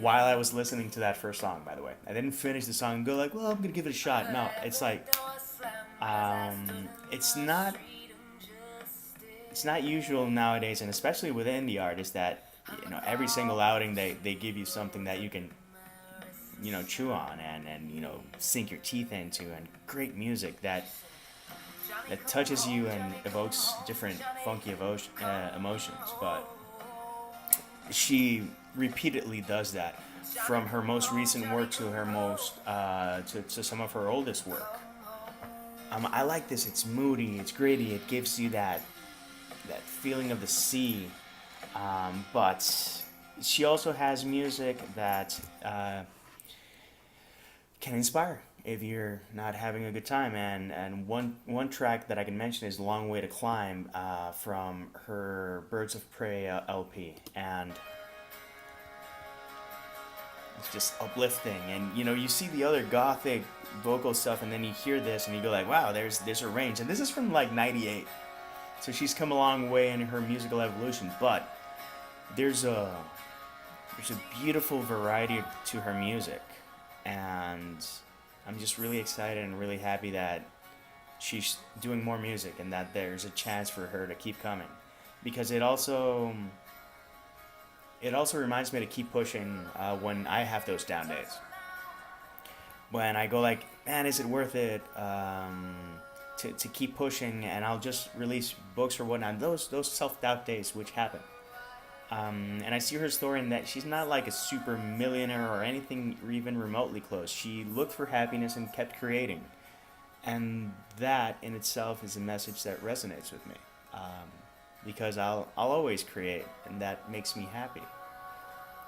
While I was listening to that first song, by the way, I didn't finish the song and go like, well, I'm gonna give it a shot. No, it's like, it's not usual nowadays, and especially with indie artists, that, you know, every single outing they give you something that you can, you know, chew on and you know, sink your teeth into, and great music that touches you and evokes different funky emotions. But she repeatedly does that, from her most recent work to her most to some of her oldest work. I like this. It's moody, it's gritty, it gives you that feeling of the sea, but she also has music that can inspire if you're not having a good time. And one track that I can mention is "Long Way to Climb" from her Birds of Prey LP, and it's just uplifting. And you see the other gothic vocal stuff, and then you hear this and you go like, wow, there's a range. And this is from like 98, so she's come a long way in her musical evolution, but there's a beautiful variety to her music, and I'm just really excited and really happy that she's doing more music and that there's a chance for her to keep coming, because it also reminds me to keep pushing when I have those down days. When I go like, man, is it worth it to keep pushing? And I'll just release books or whatnot. Those self-doubt days which happen. And I see her story in that she's not like a super millionaire or anything even remotely close. She looked for happiness and kept creating. And that in itself is a message that resonates with me. Because I'll always create, and that makes me happy.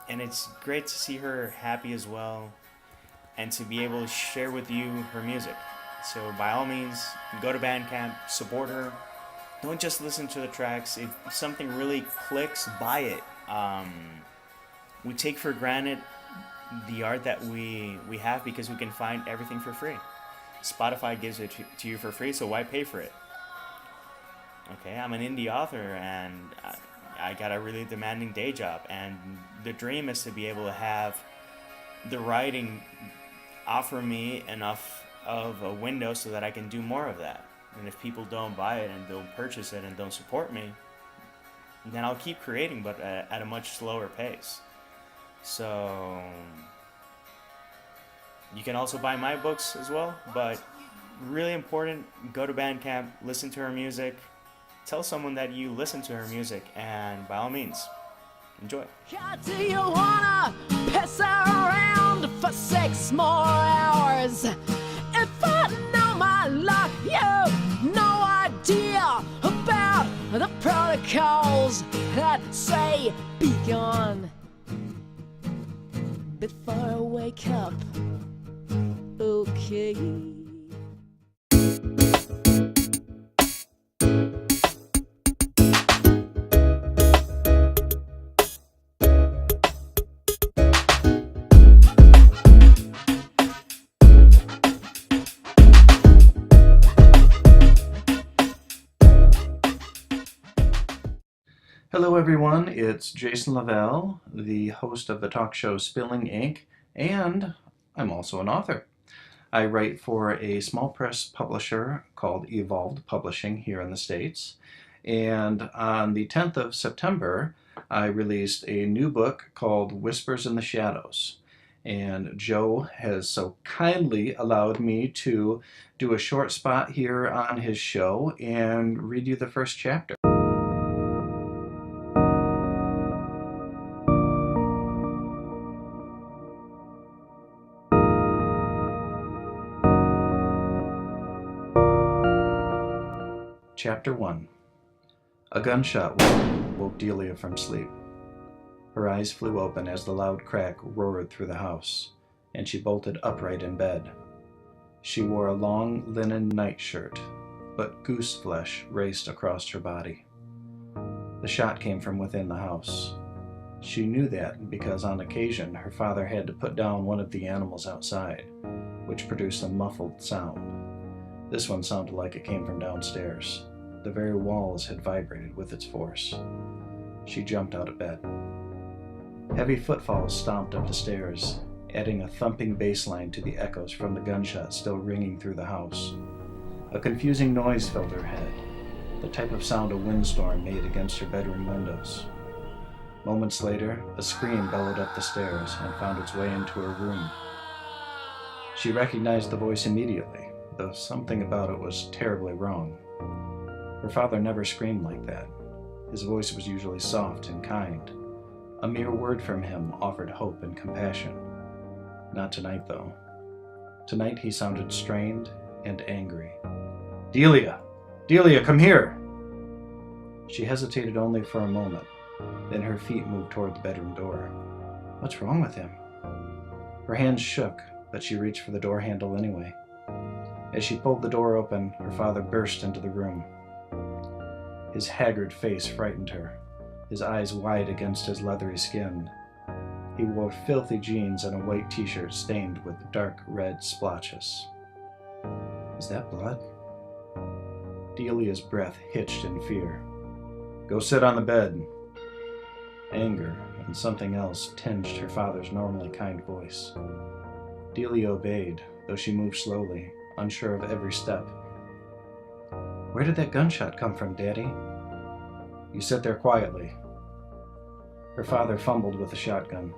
And it's great to see her happy as well, and to be able to share with you her music. So by all means, go to Bandcamp, support her. Don't just listen to the tracks. If something really clicks, buy it. We take for granted the art that we have because we can find everything for free. Spotify gives it to you for free, so why pay for it? Okay, I'm an indie author, and I got a really demanding day job, and the dream is to be able to have the writing offer me enough of a window so that I can do more of that. And if people don't buy it and don't purchase it and don't support me, then I'll keep creating, but at a much slower pace. So you can also buy my books as well, but really important, go to Bandcamp, listen to her music, tell someone that you listen to her music, and by all means, enjoy. Do you wanna piss around for 6 more hours? If I know my luck, you've no idea about the protocols that say be gone before I wake up. Okay. Hello everyone, it's Jason LaVelle, the host of the talk show Spilling Ink, and I'm also an author. I write for a small press publisher called Evolved Publishing here in the States, and on the 10th of September I released a new book called Whispers in the Shadows, and Joe has so kindly allowed me to do a short spot here on his show and read you the first chapter. Chapter 1. A gunshot woke Delia from sleep. Her eyes flew open as the loud crack roared through the house, and she bolted upright in bed. She wore a long linen nightshirt, but goose flesh raced across her body. The shot came from within the house. She knew that because on occasion her father had to put down one of the animals outside, which produced a muffled sound. This one sounded like it came from downstairs. The very walls had vibrated with its force. She jumped out of bed. Heavy footfalls stomped up the stairs, adding a thumping bass line to the echoes from the gunshot still ringing through the house. A confusing noise filled her head, the type of sound a windstorm made against her bedroom windows. Moments later, a scream bellowed up the stairs and found its way into her room. She recognized the voice immediately, though something about it was terribly wrong. Her father never screamed like that. His voice was usually soft and kind, A mere word from him offered hope and compassion. Not tonight, though. Tonight he sounded strained and angry. Delia! Delia, come here! She hesitated only for a moment. Then her feet moved toward the bedroom door. What's wrong with him? Her hands shook, but she reached for the door handle anyway. As she pulled the door open, her father burst into the room. His haggard face frightened her, his eyes wide against his leathery skin. He wore filthy jeans and a white t-shirt stained with dark red splotches. Is that blood? Delia's breath hitched in fear. Go sit on the bed. Anger and something else tinged her father's normally kind voice. Delia obeyed, though she moved slowly, unsure of every step. Where did that gunshot come from, Daddy? You sit there quietly. Her father fumbled with the shotgun.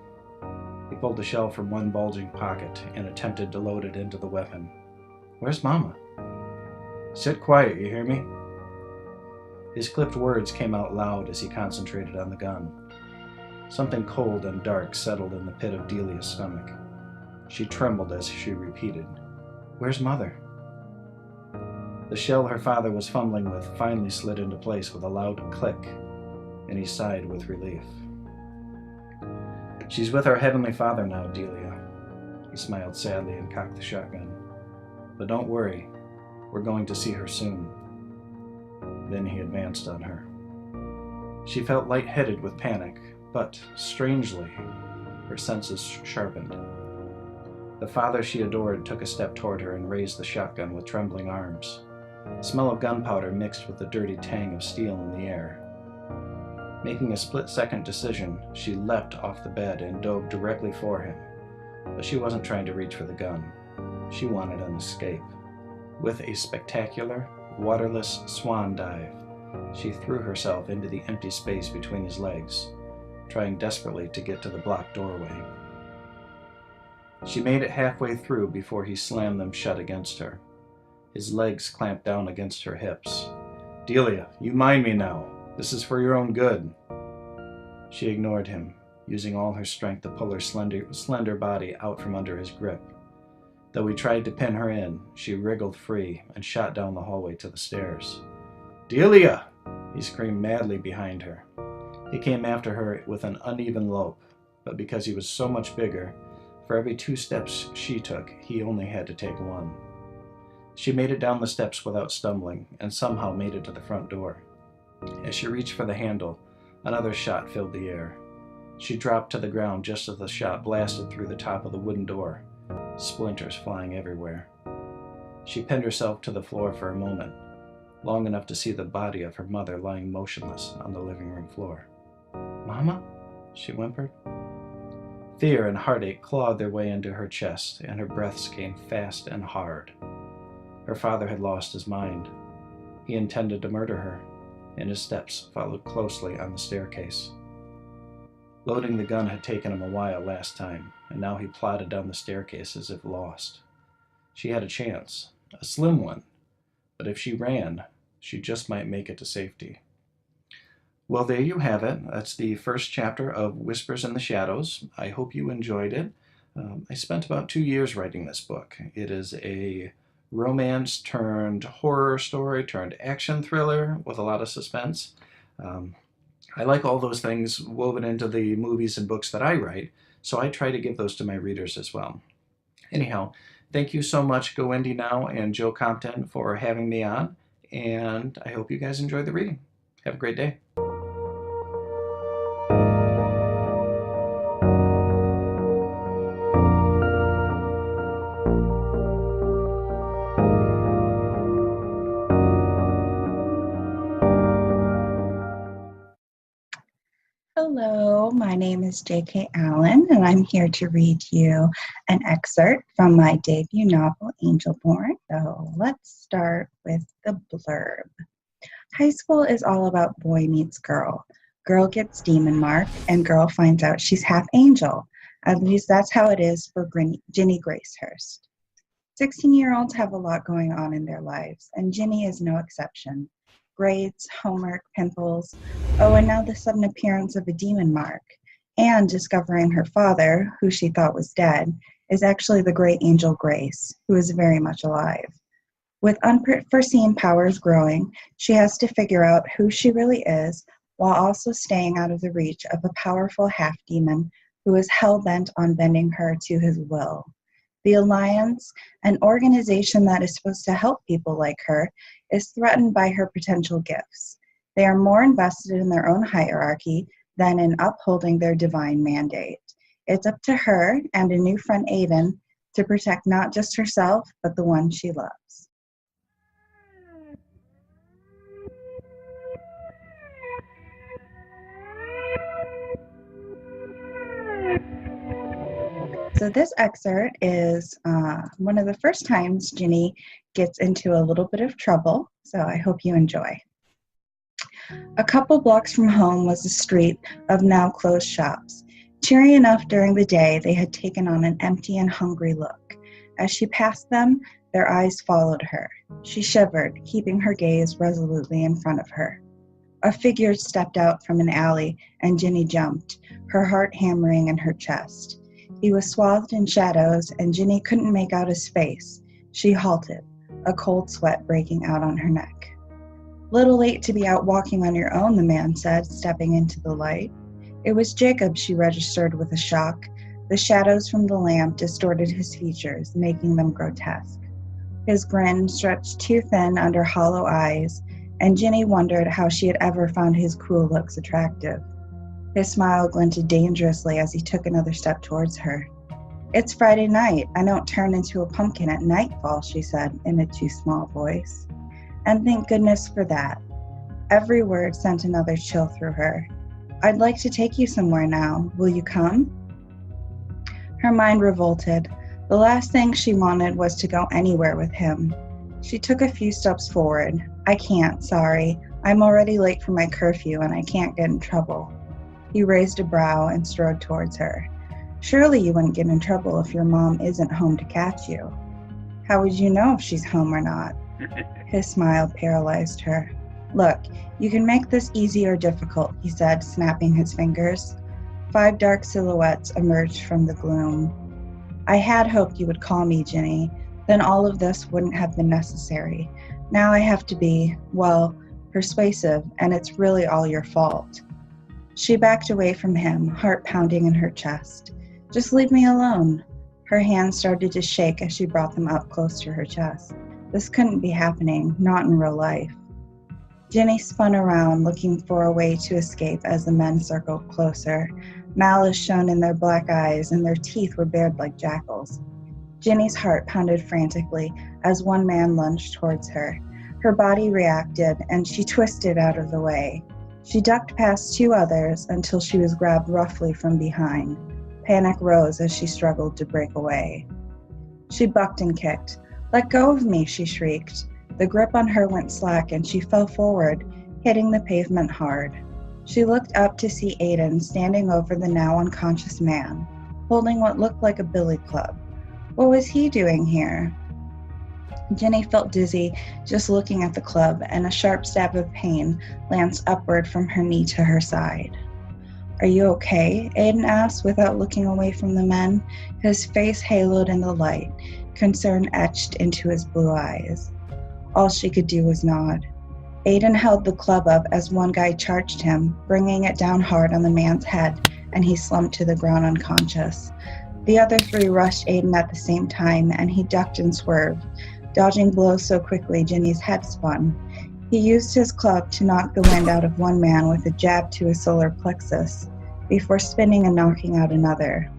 He pulled the shell from one bulging pocket and attempted to load it into the weapon. Where's Mama? Sit quiet, you hear me? His clipped words came out loud as he concentrated on the gun. Something cold and dark settled in the pit of Delia's stomach. She trembled as she repeated, Where's Mother? The shell her father was fumbling with finally slid into place with a loud click, and he sighed with relief. She's with our Heavenly Father now, Delia. He smiled sadly and cocked the shotgun. But don't worry, we're going to see her soon. Then he advanced on her. She felt lightheaded with panic, but, strangely, her senses sharpened. The father she adored took a step toward her and raised the shotgun with trembling arms. The smell of gunpowder mixed with the dirty tang of steel in the air. Making a split-second decision, she leapt off the bed and dove directly for him. But she wasn't trying to reach for the gun. She wanted an escape. With a spectacular, waterless swan dive, she threw herself into the empty space between his legs, trying desperately to get to the blocked doorway. She made it halfway through before he slammed them shut against her. His legs clamped down against her hips. Delia, you mind me now. This is for your own good. She ignored him, using all her strength to pull her slender body out from under his grip. Though he tried to pin her in, she wriggled free and shot down the hallway to the stairs. Delia! He screamed madly behind her. He came after her with an uneven lope, but because he was so much bigger, for every 2 steps she took, he only had to take 1. She made it down the steps without stumbling, and somehow made it to the front door. As she reached for the handle, another shot filled the air. She dropped to the ground just as the shot blasted through the top of the wooden door, splinters flying everywhere. She pinned herself to the floor for a moment, long enough to see the body of her mother lying motionless on the living room floor. Mama? She whimpered. Fear and heartache clawed their way into her chest, and her breaths came fast and hard. Her father had lost his mind. He intended to murder her, and his steps followed closely on the staircase. Loading the gun had taken him a while last time, and now he plodded down the staircase as if lost. She had a chance, a slim one, but if she ran, she just might make it to safety. Well, there you have it. That's the first chapter of Whispers in the Shadows. I hope you enjoyed it. I spent about 2 years writing this book. It is a romance turned horror story turned action thriller with a lot of suspense. I like all those things woven into the movies and books that I write, so I try to give those to my readers as well. Anyhow, thank you so much, GoIndieNow and Joe Compton, for having me on, and I hope you guys enjoyed the reading. Have a great day. Hello, my name is J.K. Allen, and I'm here to read you an excerpt from my debut novel, Angelborn. So let's start with the blurb. High school is all about boy meets girl. Girl gets demon mark, and girl finds out she's half angel. At least that's how it is for Ginny Gracehurst. 16-year-olds have a lot going on in their lives, and Ginny is no exception. Grades, homework, pimples, oh, and now the sudden appearance of a demon mark. and discovering her father, who she thought was dead, is actually the great angel Grace, who is very much alive. With unforeseen powers growing, she has to figure out who she really is while also staying out of the reach of a powerful half-demon who is hell-bent on bending her to his will. The Alliance, an organization that is supposed to help people like her, is threatened by her potential gifts. They are more invested in their own hierarchy than in upholding their divine mandate. It's up to her and a new friend, Aiden, to protect not just herself, but the one she loves. So this excerpt is one of the first times Ginny gets into a little bit of trouble, so I hope you enjoy. A couple blocks from home was a street of now closed shops. Cheery enough during the day, they had taken on an empty and hungry look. As she passed them, their eyes followed her. She shivered, keeping her gaze resolutely in front of her. A figure stepped out from an alley, and Ginny jumped, her heart hammering in her chest. He was swathed in shadows, and Ginny couldn't make out his face. She halted, a cold sweat breaking out on her neck. "Little late to be out walking on your own," the man said, stepping into the light. It was Jacob, she registered with a shock. The shadows from the lamp distorted his features, making them grotesque. His grin stretched too thin under hollow eyes, and Ginny wondered how she had ever found his cruel looks attractive. His smile glinted dangerously as he took another step towards her. "It's Friday night. I don't turn into a pumpkin at nightfall," she said in a too small voice. And thank goodness for that. Every word sent another chill through her. "I'd like to take you somewhere now. Will you come?" Her mind revolted. The last thing she wanted was to go anywhere with him. She took a few steps forward. "I can't, sorry. I'm already late for my curfew and I can't get in trouble." He raised a brow and strode towards her. "Surely you wouldn't get in trouble if your mom isn't home to catch you." "How would you know if she's home or not?" His smile paralyzed her. "Look, you can make this easy or difficult," he said, snapping his fingers. 5 dark silhouettes emerged from the gloom. "I had hoped you would call me, Ginny. Then all of this wouldn't have been necessary. Now I have to be, well, persuasive, and it's really all your fault." She backed away from him, heart pounding in her chest. "Just leave me alone." Her hands started to shake as she brought them up close to her chest. This couldn't be happening, not in real life. Ginny spun around, looking for a way to escape as the men circled closer. Malice shone in their black eyes, and their teeth were bared like jackals. Ginny's heart pounded frantically as one man lunged towards her. Her body reacted, and she twisted out of the way. She ducked past 2 others until she was grabbed roughly from behind. Panic rose as she struggled to break away. She bucked and kicked. "Let go of me," she shrieked. The grip on her went slack and she fell forward, hitting the pavement hard. She looked up to see Aiden standing over the now unconscious man, holding what looked like a billy club. What was he doing here? Ginny felt dizzy just looking at the club, and a sharp stab of pain lanced upward from her knee to her side. "Are you okay?" Aiden asked without looking away from the men, his face haloed in the light, concern etched into his blue eyes. All she could do was nod. Aiden held the club up as one guy charged him, bringing it down hard on the man's head, and he slumped to the ground unconscious. The other 3 rushed Aiden at the same time, and he ducked and swerved, dodging blows so quickly Ginny's head spun. He used his club to knock the wind out of one man with a jab to his solar plexus, before spinning and knocking out another.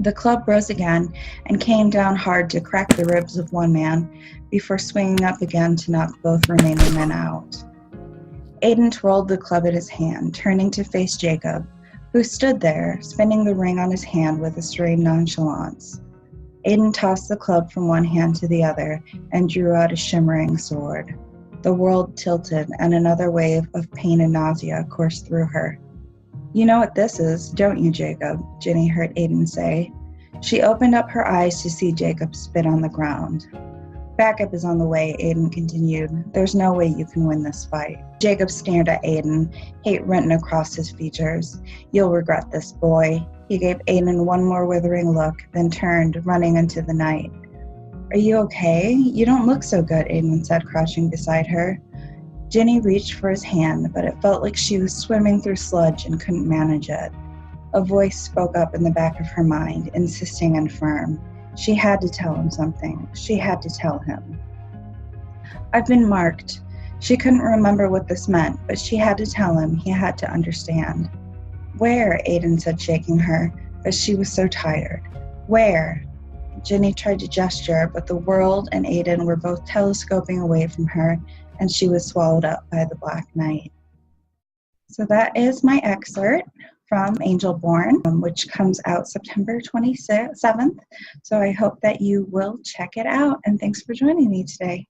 The club rose again and came down hard to crack the ribs of one man, before swinging up again to knock both remaining men out. Aiden twirled the club in his hand, turning to face Jacob, who stood there, spinning the ring on his hand with a strained nonchalance. Aiden tossed the club from one hand to the other and drew out a shimmering sword. The world tilted, and another wave of pain and nausea coursed through her. "You know what this is, don't you, Jacob?" Ginny heard Aiden say. She opened up her eyes to see Jacob spit on the ground. Backup is on the way, Aiden continued. There's no way you can win this fight. Jacob stared at Aiden, hate written across his features. You'll regret this, boy. He gave Aiden one more withering look, then turned, running into the night. Are you okay? You don't look so good, Aiden said, crouching beside her. Jenny reached for his hand, but it felt like she was swimming through sludge and couldn't manage it. A voice spoke up in the back of her mind, insisting and firm. She had to tell him something. She had to tell him. I've been marked. She couldn't remember what this meant, but she had to tell him. He had to understand. Where? Aiden said, shaking her, but she was so tired. Where? Jenny tried to gesture, but the world and Aiden were both telescoping away from her, and she was swallowed up by the black night. So that is my excerpt from Angelborn, which comes out September 27th. So I hope that you will check it out, and thanks for joining me today.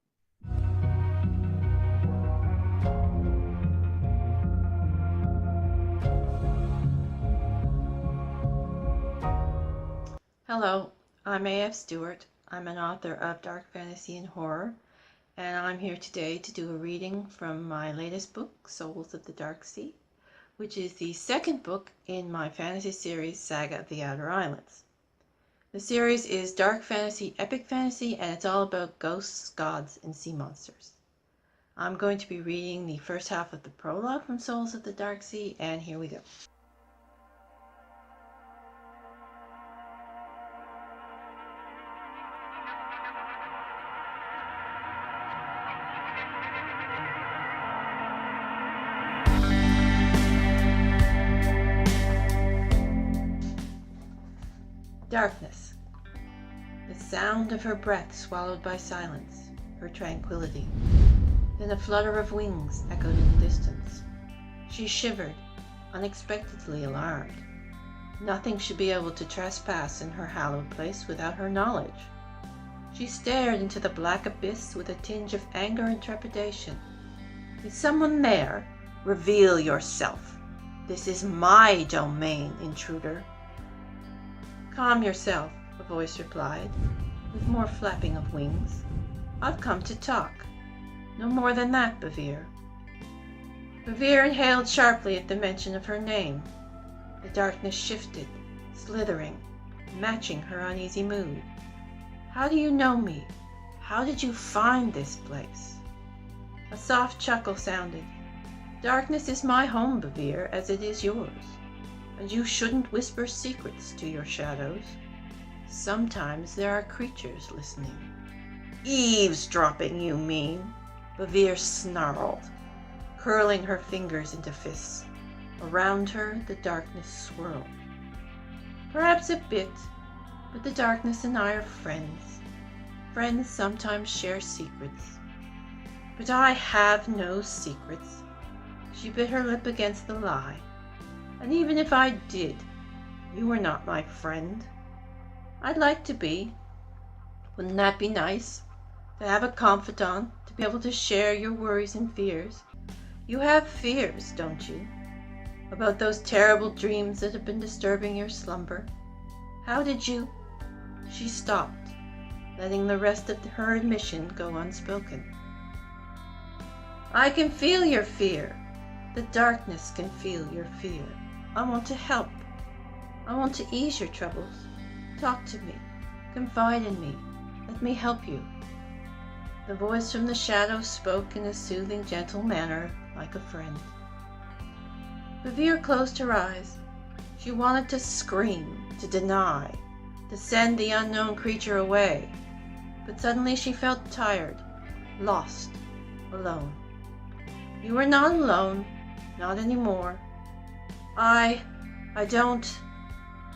Hello, I'm A.F. Stewart. I'm an author of dark fantasy and horror, and I'm here today to do a reading from my latest book, Souls of the Dark Sea, which is the second book in my fantasy series, Saga of the Outer Islands. The series is dark fantasy, epic fantasy, and it's all about ghosts, gods, and sea monsters. I'm going to be reading the first half of the prologue from Souls of the Dark Sea, and here we go. Darkness. The sound of her breath swallowed by silence, her tranquility. Then a flutter of wings echoed in the distance. She shivered, unexpectedly alarmed. Nothing should be able to trespass in her hallowed place without her knowledge. She stared into the black abyss with a tinge of anger and trepidation. Is someone there? Reveal yourself. This is my domain, intruder. Calm yourself, a voice replied, with more flapping of wings. I've come to talk. No more than that, Bevere. Bevere inhaled sharply at the mention of her name. The darkness shifted, slithering, matching her uneasy mood. How do you know me? How did you find this place? A soft chuckle sounded. Darkness is my home, Bevere, as it is yours. And you shouldn't whisper secrets to your shadows. Sometimes there are creatures listening. Eavesdropping, you mean? Bevere snarled, curling her fingers into fists. Around her, the darkness swirled. Perhaps a bit, but the darkness and I are friends. Friends sometimes share secrets. But I have no secrets. She bit her lip against the lie. And even if I did, you are not my friend. I'd like to be. Wouldn't that be nice? To have a confidant, to be able to share your worries and fears. You have fears, don't you? About those terrible dreams that have been disturbing your slumber. How did you? She stopped, letting the rest of her admission go unspoken. I can feel your fear. The darkness can feel your fear. I want to help. I want to ease your troubles. Talk to me. Confide in me. Let me help you. The voice from the shadows spoke in a soothing, gentle manner, like a friend. Bevere closed her eyes. She wanted to scream, to deny, to send the unknown creature away. But suddenly she felt tired, lost, alone. You are not alone. Not anymore. I don't.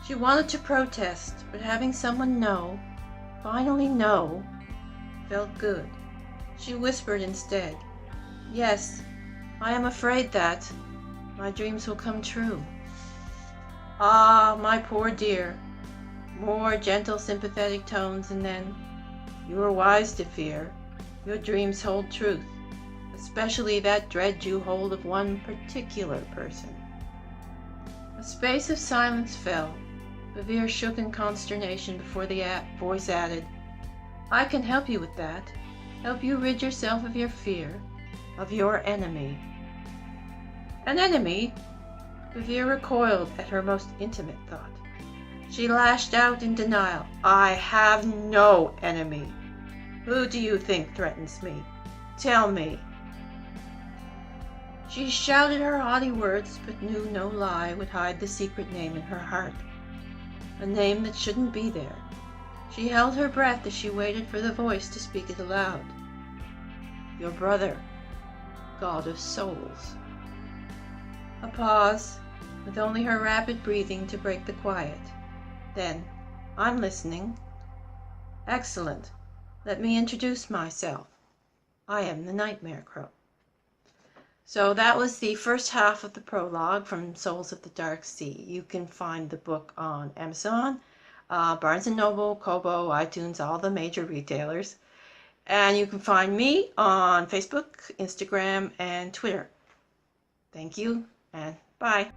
She wanted to protest, but having someone know, finally know, felt good. She whispered instead, Yes, I am afraid that my dreams will come true. Ah, my poor dear. More gentle, sympathetic tones, and then, you are wise to fear. Your dreams hold truth, especially that dread you hold of one particular person. A space of silence fell. Bevere shook in consternation before the voice added, I can help you with that. help you rid yourself of your fear, of your enemy. An enemy? Revere recoiled at her most intimate thought. She lashed out in denial. I have no enemy. Who do you think threatens me? Tell me. She shouted her haughty words, but knew no lie would hide the secret name in her heart. A name that shouldn't be there. She held her breath as she waited for the voice to speak it aloud. Your brother, God of souls. A pause, with only her rapid breathing to break the quiet. Then, I'm listening. Excellent. Let me introduce myself. I am the Nightmare Crow. So that was the first half of the prologue from Souls of the Dark Sea. You can find the book on Amazon, Barnes & Noble, Kobo, iTunes, all the major retailers. And you can find me on Facebook, Instagram, and Twitter. Thank you, and bye.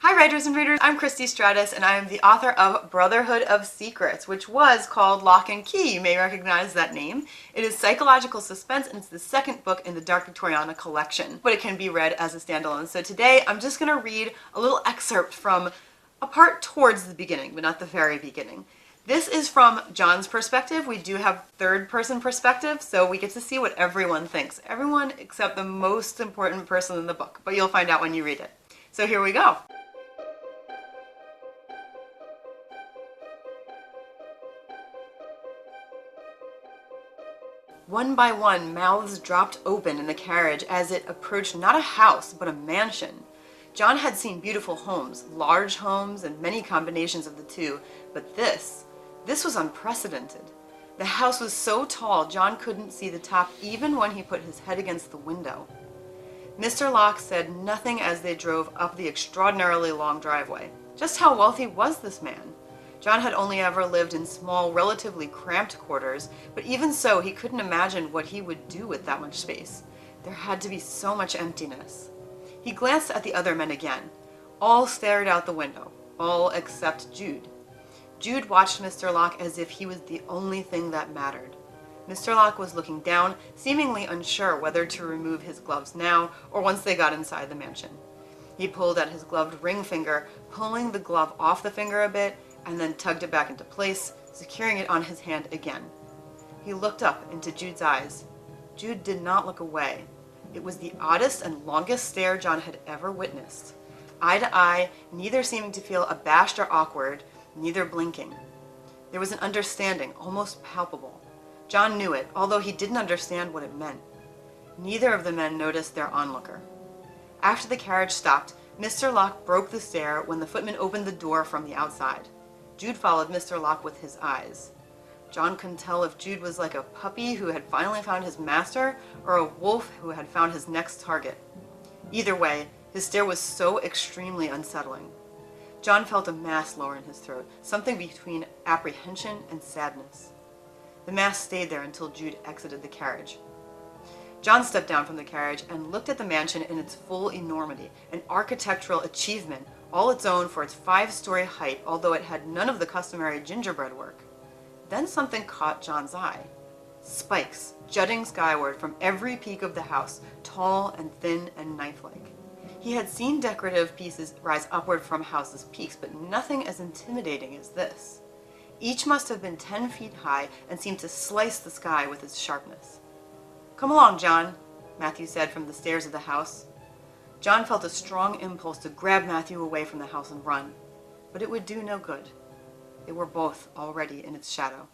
Hi writers and readers, I'm Christie Stratos and I am the author of Brotherhood of Secrets, which was called Lock and Key. You may recognize that name. It is psychological suspense and it's the second book in the Dark Victoriana collection, but it can be read as a standalone. So today I'm just going to read a little excerpt from a part towards the beginning, but not the very beginning. This is from John's perspective. We do have third-person perspective, so we get to see what everyone thinks. Everyone except the most important person in the book, but you'll find out when you read it. So here we go. One by one, mouths dropped open in the carriage as it approached not a house, but a mansion. John had seen beautiful homes, large homes, and many combinations of the two, but this was unprecedented. The house was so tall, John couldn't see the top even when he put his head against the window. Mr. Locke said nothing as they drove up the extraordinarily long driveway. Just how wealthy was this man? John had only ever lived in small, relatively cramped quarters, but even so, he couldn't imagine what he would do with that much space. There had to be so much emptiness. He glanced at the other men again. All stared out the window, all except Jude. Jude watched Mr. Locke as if he was the only thing that mattered. Mr. Locke was looking down, seemingly unsure whether to remove his gloves now or once they got inside the mansion. He pulled at his gloved ring finger, pulling the glove off the finger a bit, and then tugged it back into place, securing it on his hand again. He looked up into Jude's eyes. Jude did not look away. It was the oddest and longest stare John had ever witnessed. Eye to eye, neither seeming to feel abashed or awkward, neither blinking. There was an understanding, almost palpable. John knew it, although he didn't understand what it meant. Neither of the men noticed their onlooker. After the carriage stopped, Mr. Locke broke the stare when the footman opened the door from the outside. Jude followed Mr. Locke with his eyes. John couldn't tell if Jude was like a puppy who had finally found his master or a wolf who had found his next target. Either way, his stare was so extremely unsettling. John felt a mass lower in his throat, something between apprehension and sadness. The mass stayed there until Jude exited the carriage. John stepped down from the carriage and looked at the mansion in its full enormity, an architectural achievement all its own for its 5-story height, although it had none of the customary gingerbread work. Then something caught John's eye. Spikes jutting skyward from every peak of the house, tall and thin and knife-like. He had seen decorative pieces rise upward from houses' peaks, but nothing as intimidating as this. Each must have been 10 feet high and seemed to slice the sky with its sharpness. "Come along, John," Matthew said from the stairs of the house. John felt a strong impulse to grab Matthew away from the house and run, but it would do no good. They were both already in its shadow.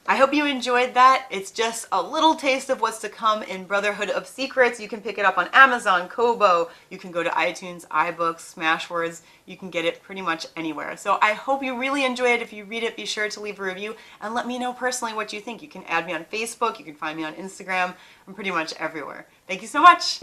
I hope you enjoyed that. It's just a little taste of what's to come in Brotherhood of Secrets. You can pick it up on Amazon, Kobo. You can go to iTunes, iBooks, Smashwords. You can get it pretty much anywhere. So I hope you really enjoy it. If you read it, be sure to leave a review and let me know personally what you think. You can add me on Facebook. You can find me on Instagram. I'm pretty much everywhere. Thank you so much.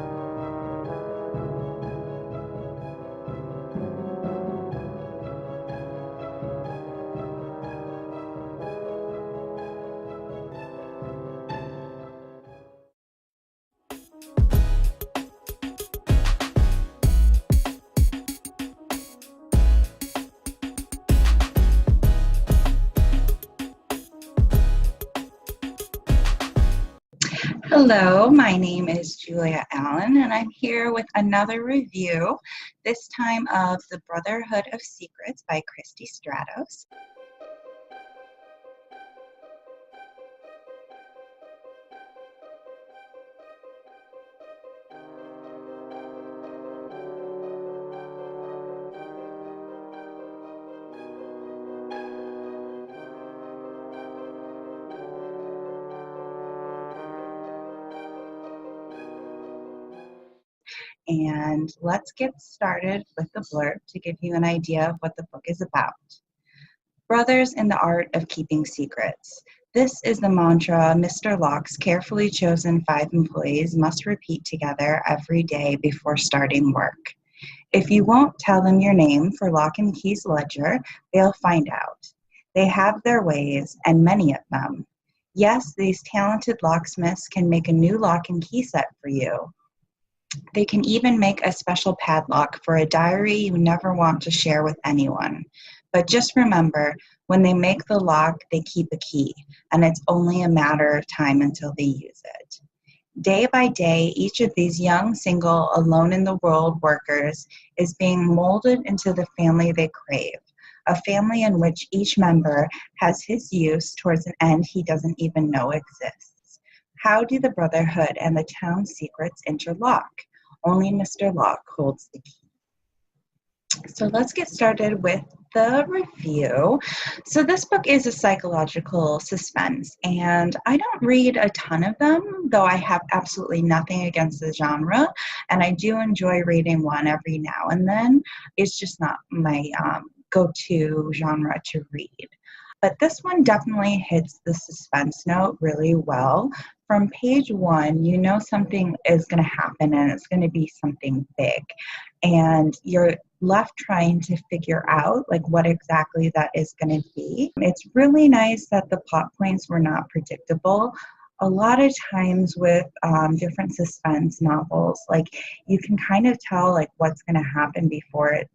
Hello, my name is Julia Allen, and I'm here with another review, this time of The Brotherhood of Secrets by Christie Stratos. And let's get started with the blurb to give you an idea of what the book is about. Brothers in the art of keeping secrets. This is the mantra Mr. Locke's carefully chosen 5 employees must repeat together every day before starting work. If you won't tell them your name for Lock and Key's ledger, they'll find out. They have their ways, and many of them. Yes, these talented locksmiths can make a new lock and key set for you. They can even make a special padlock for a diary you never want to share with anyone. But just remember, when they make the lock, they keep a key, and it's only a matter of time until they use it. Day by day, each of these young, single, alone-in-the-world workers is being molded into the family they crave, a family in which each member has his use towards an end he doesn't even know exists. How do the Brotherhood and the town's secrets interlock? Only Mr. Locke holds the key. So let's get started with the review. So this book is a psychological suspense, and I don't read a ton of them, though I have absolutely nothing against the genre, and I do enjoy reading one every now and then. It's just not my go-to genre to read. But this one definitely hits the suspense note really well. From page 1, you know something is going to happen, and it's going to be something big. And you're left trying to figure out like what exactly that is going to be. It's really nice that the plot points were not predictable. A lot of times with different suspense novels, like you can kind of tell like what's going to happen before it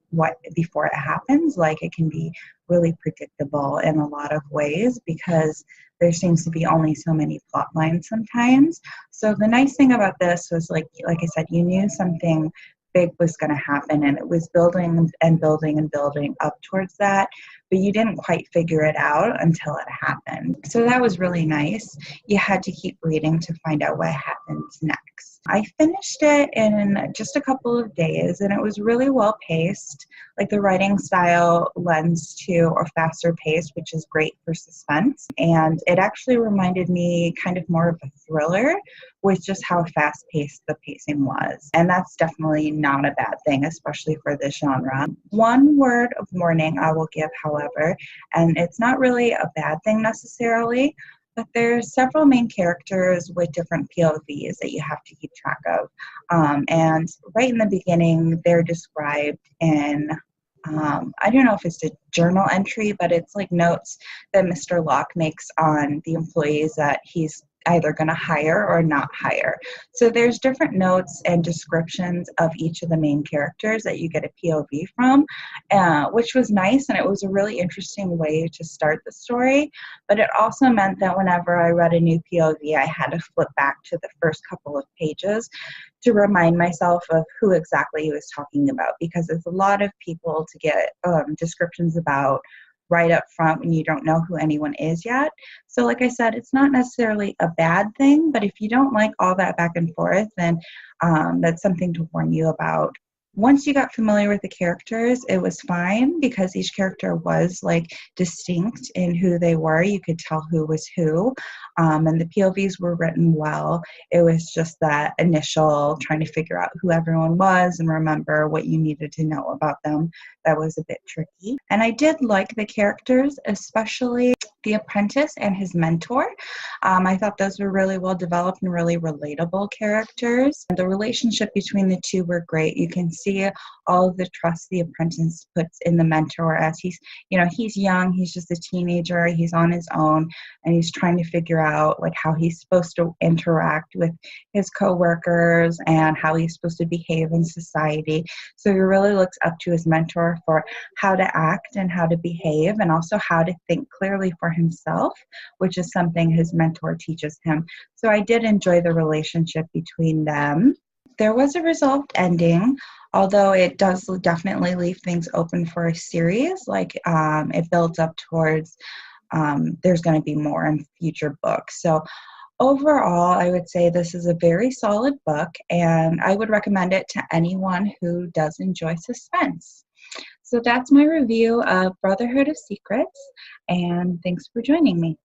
happens. Like it can be really predictable in a lot of ways because there seems to be only so many plot lines sometimes. So the nice thing about this was like I said, you knew something big was going to happen, and it was building and building and building up towards that, but you didn't quite figure it out until it happened. So that was really nice. You had to keep reading to find out what happens next. I finished it in just a couple of days, and it was really well paced. Like the writing style lends to a faster pace, which is great for suspense. And it actually reminded me kind of more of a thriller with just how fast paced the pacing was. And that's definitely not a bad thing, especially for this genre. One word of warning I will give, however, and it's not really a bad thing necessarily, but there's several main characters with different POVs that you have to keep track of. And right in the beginning, they're described in, I don't know if it's a journal entry, but it's like notes that Mr. Locke makes on the employees that he's either going to hire or not hire. So there's different notes and descriptions of each of the main characters that you get a POV from, which was nice, and it was a really interesting way to start the story. But it also meant that whenever I read a new POV, I had to flip back to the first couple of pages to remind myself of who exactly he was talking about, because there's a lot of people to get descriptions about right up front when you don't know who anyone is yet. So like I said, it's not necessarily a bad thing, but if you don't like all that back and forth, then that's something to warn you about. Once you got familiar with the characters, it was fine because each character was like distinct in who they were. You could tell who was who, and the POVs were written well. It was just that initial trying to figure out who everyone was and remember what you needed to know about them that was a bit tricky. And I did like the characters, especially the apprentice and his mentor. I thought those were really well developed and really relatable characters. And the relationship between the two were great. You can see all of the trust the apprentice puts in the mentor as he's young, he's just a teenager, he's on his own, and he's trying to figure out like how he's supposed to interact with his coworkers and how he's supposed to behave in society. So he really looks up to his mentor for how to act and how to behave, and also how to think clearly for himself, which is something his mentor teaches him. So I did enjoy the relationship between them. There was a resolved ending, although it does definitely leave things open for a series. Like it builds up towards there's going to be more in future books. So overall, I would say this is a very solid book, and I would recommend it to anyone who does enjoy suspense. So that's my review of Brotherhood of Secrets, and thanks for joining me.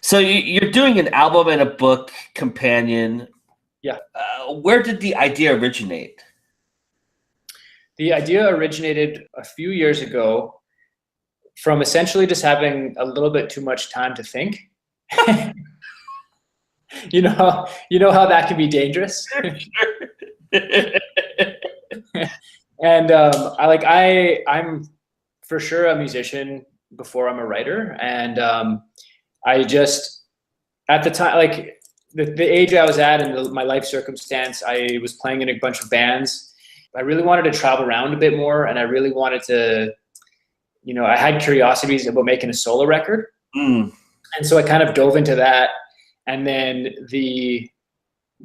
So you're doing an album and a book companion. Yeah. Where did the idea originate? The idea originated a few years ago from essentially just having a little bit too much time to think. You know how that can be dangerous. And I'm for sure a musician before I'm a writer, and I just, at the time, like the age I was at and my life circumstance, I was playing in a bunch of bands. I really wanted to travel around a bit more, and I really wanted to, I had curiosities about making a solo record. And so I kind of dove into that. And then the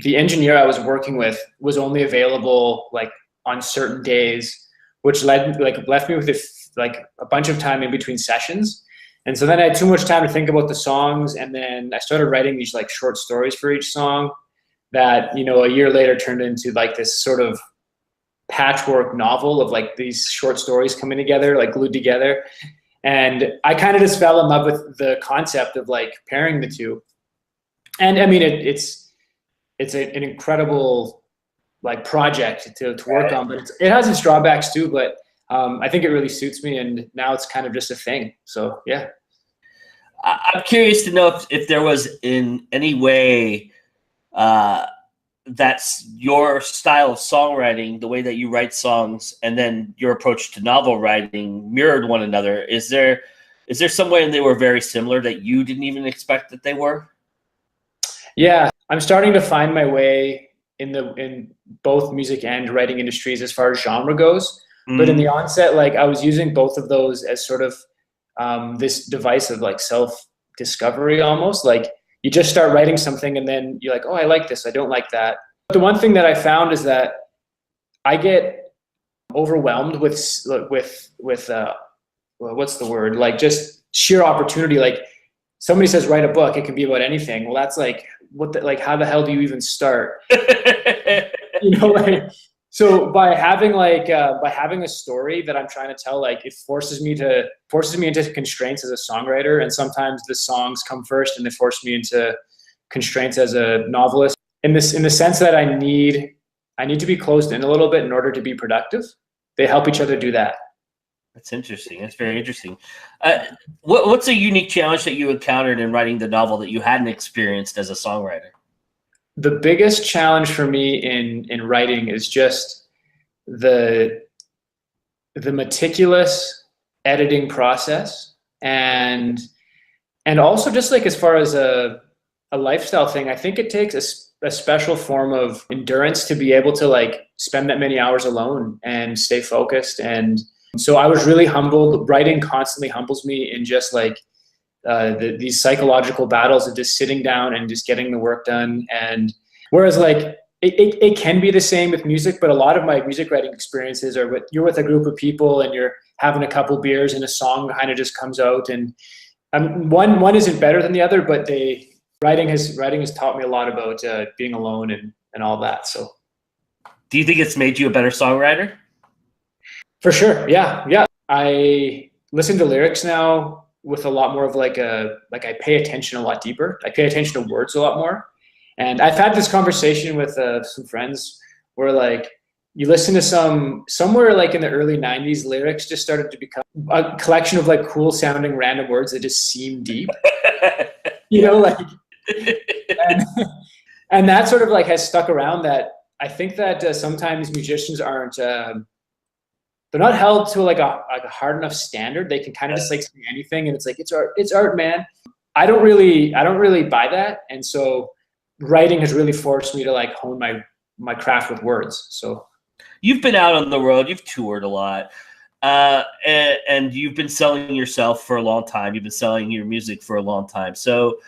engineer I was working with was only available like on certain days, which left me with a bunch of time in between sessions. And so then I had too much time to think about the songs, and then I started writing these like short stories for each song that, a year later turned into like this sort of patchwork novel of like these short stories coming together, like glued together. And I kind of just fell in love with the concept of like pairing the two. And I mean, it's an incredible like project to work on, but it has its drawbacks too. But I think it really suits me, and now it's kind of just a thing. So yeah. I'm curious to know if there was in any way that's your style of songwriting, the way that you write songs, and then your approach to novel writing mirrored one another. Is there some way they were very similar that you didn't even expect that they were? Yeah, I'm starting to find my way in both music and writing industries as far as genre goes. But in the onset, like I was using both of those as sort of this device of like self-discovery almost. Like you just start writing something and then you're like, oh, I like this, I don't like that. But the one thing that I found is that I get overwhelmed with what's the word? Like just sheer opportunity. Like somebody says, write a book, it can be about anything. Well, that's like, how the hell do you even start? So by having a story that I'm trying to tell, like it forces me into constraints as a songwriter, and sometimes the songs come first and they force me into constraints as a novelist. In the sense that I need to be closed in a little bit in order to be productive. They help each other do that. That's interesting. That's very interesting. What's a unique challenge that you encountered in writing the novel that you hadn't experienced as a songwriter? The biggest challenge for me in writing is just the meticulous editing process, and also just like as far as a lifestyle thing, I think it takes a special form of endurance to be able to like spend that many hours alone and stay focused. And so I was really humbled. Writing constantly humbles me in just like these psychological battles of just sitting down and just getting the work done. And whereas like it can be the same with music, but a lot of my music writing experiences are you're with a group of people and you're having a couple beers and a song kind of just comes out. And one isn't better than the other, but writing has taught me a lot about being alone and all that. So, do you think it's made you a better songwriter? For sure, yeah. I listen to lyrics now with a lot more of I pay attention a lot deeper. I pay attention to words a lot more. And I've had this conversation with some friends where like you listen to somewhere like in the early 90s, lyrics just started to become a collection of like cool sounding random words that just seem deep. And that sort of like has stuck around. That I think that sometimes musicians aren't they're not held to like a hard enough standard. They can kind of just like say anything and it's like, it's art, man. I don't really buy that. And so writing has really forced me to like hone my craft with words. So you've been out on the road, you've toured a lot, and you've been selling yourself for a long time. You've been selling your music for a long time. So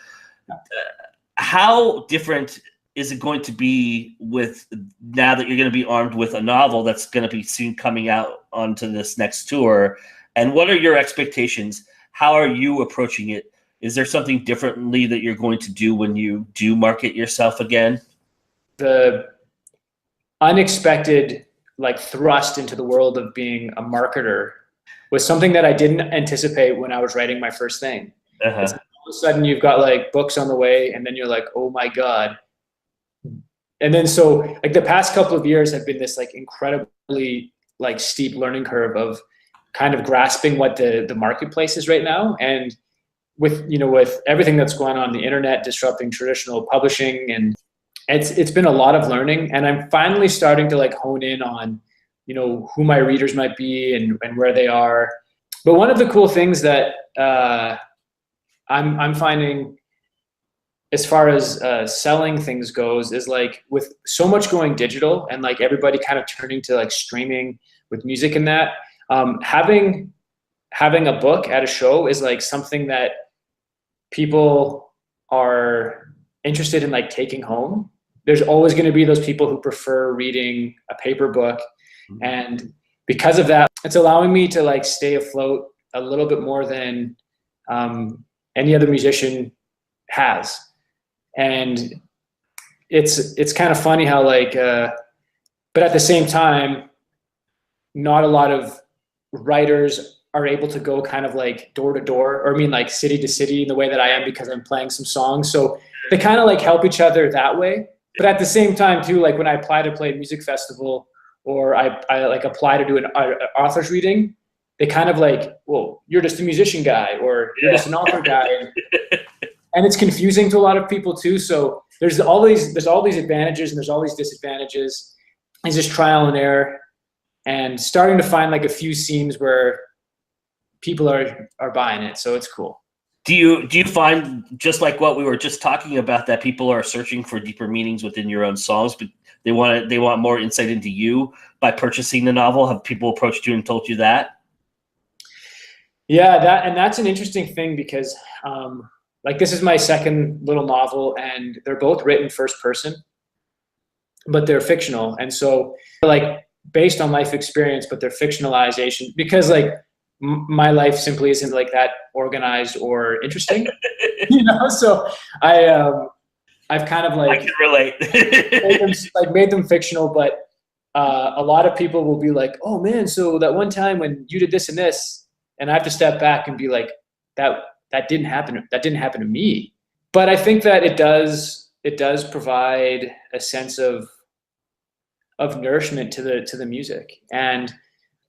how different is it going to be with now that you're going to be armed with a novel that's going to be soon coming out onto this next tour? And what are your expectations? How are you approaching it? Is there something differently that you're going to do when you do market yourself again? The unexpected like thrust into the world of being a marketer was something that I didn't anticipate when I was writing my first thing. It's of a sudden you've got like books on the way, and then you're like, oh my God. And then so like the past couple of years have been this like incredibly like steep learning curve of kind of grasping what the marketplace is right now. And with, you know, with everything that's going on the internet, disrupting traditional publishing, and it's been a lot of learning. And I'm finally starting to like hone in on, you know, who my readers might be and where they are. But one of the cool things that I'm finding as far as selling things goes is like with so much going digital and like everybody kind of turning to like streaming with music and that, having a book at a show is like something that people are interested in like taking home. There's always going to be those people who prefer reading a paper book. And because of that, it's allowing me to like stay afloat a little bit more than any other musician has. And it's kind of funny how like, but at the same time, not a lot of writers are able to go kind of like door to door, or I mean like city to city in the way that I am, because I'm playing some songs. So they kind of like help each other that way. But at the same time too, like when I apply to play a music festival, or I like apply to do an author's reading, they kind of like, well, you're just a musician guy, or you're just an author guy. And it's confusing to a lot of people too. So there's all these advantages and there's all these disadvantages. It's just trial and error, and starting to find like a few seams where people are buying it. So it's cool. Do you find, just like what we were just talking about, that people are searching for deeper meanings within your own songs, but they want more insight into you by purchasing the novel? Have people approached you and told you that? Yeah, that's an interesting thing, because like this is my second little novel, and they're both written first person, but they're fictional. And so like based on life experience, but they're fictionalization, because like my life simply isn't like that organized or interesting, you know? So I've kind of like, I can relate. made them fictional, but a lot of people will be like, oh man, so that one time when you did this and this, and I have to step back and be like, that didn't happen. That didn't happen to me. But I think that it does provide a sense of nourishment to the music. And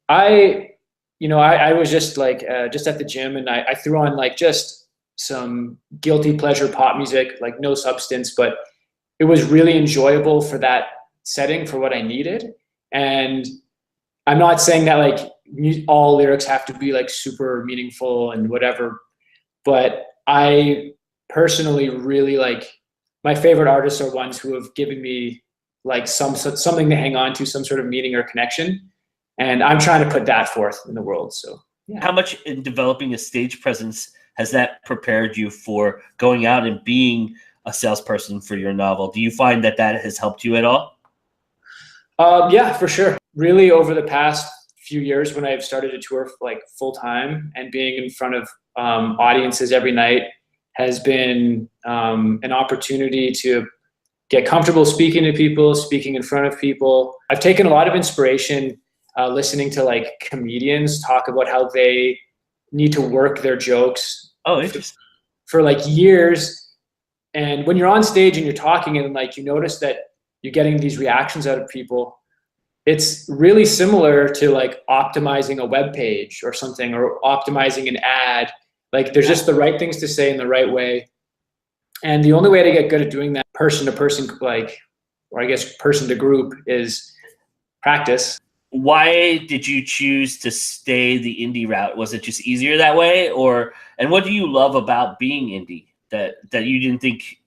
I was just like, just at the gym, and I threw on like just some guilty pleasure pop music, like no substance, but it was really enjoyable for that setting, for what I needed. And I'm not saying that like all lyrics have to be like super meaningful and whatever, but I personally really like, my favorite artists are ones who have given me like something to hang on to, some sort of meaning or connection. And I'm trying to put that forth in the world. So yeah. How much in developing a stage presence has that prepared you for going out and being a salesperson for your novel? Do you find that has helped you at all? Yeah, for sure. Really, over the past few years, when I've started to tour like full time, and being in front of audiences every night has been an opportunity to get comfortable speaking to people, speaking in front of people. I've taken a lot of inspiration listening to like comedians talk about how they need to work their jokes for like years. And when you're on stage and you're talking and like you notice that you're getting these reactions out of people, it's really similar to like optimizing a web page or something, or optimizing an ad. Like there's just the right things to say in the right way. And the only way to get good at doing that person to person, like, or I guess person to group, is practice. Why did you choose to stay the indie route? Was it just easier that way? And what do you love about being indie that you didn't think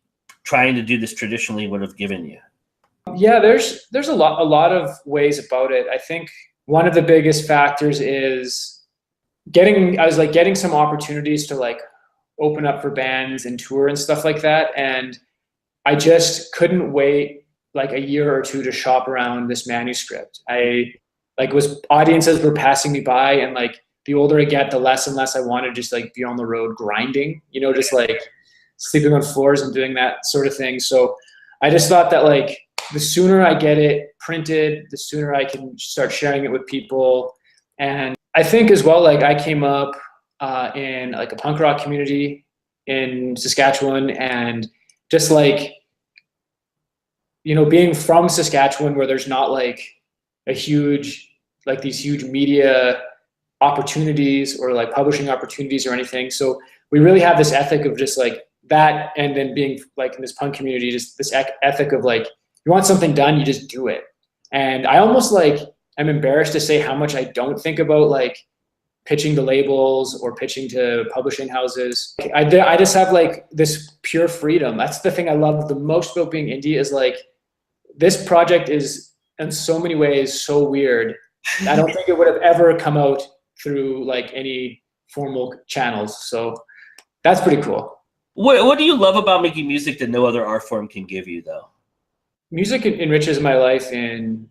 trying to do this traditionally would have given you? Yeah, there's a lot of ways about it. I think one of the biggest factors is getting some opportunities to like open up for bands and tour and stuff like that. And I just couldn't wait like a year or two to shop around this manuscript. Audiences were passing me by, and like the older I get, the less and less I want to just like be on the road grinding, you know, just like sleeping on floors and doing that sort of thing. So I just thought that like the sooner I get it printed, the sooner I can start sharing it with people. And I think as well, like I came up in like a punk rock community, in Saskatchewan, and just like, you know, being from Saskatchewan where there's not like a huge, like these huge media opportunities or like publishing opportunities or anything. So we really have this ethic of just like that, and then being like in this punk community, just this ethic of like, you want something done, you just do it. And I almost like, I'm embarrassed to say how much I don't think about like pitching to labels or pitching to publishing houses. I just have like this pure freedom. That's the thing I love the most about being indie, is like, this project is in so many ways so weird. I don't think it would have ever come out through like any formal channels. So that's pretty cool. What do you love about making music that no other art form can give you, though? Music enriches my life in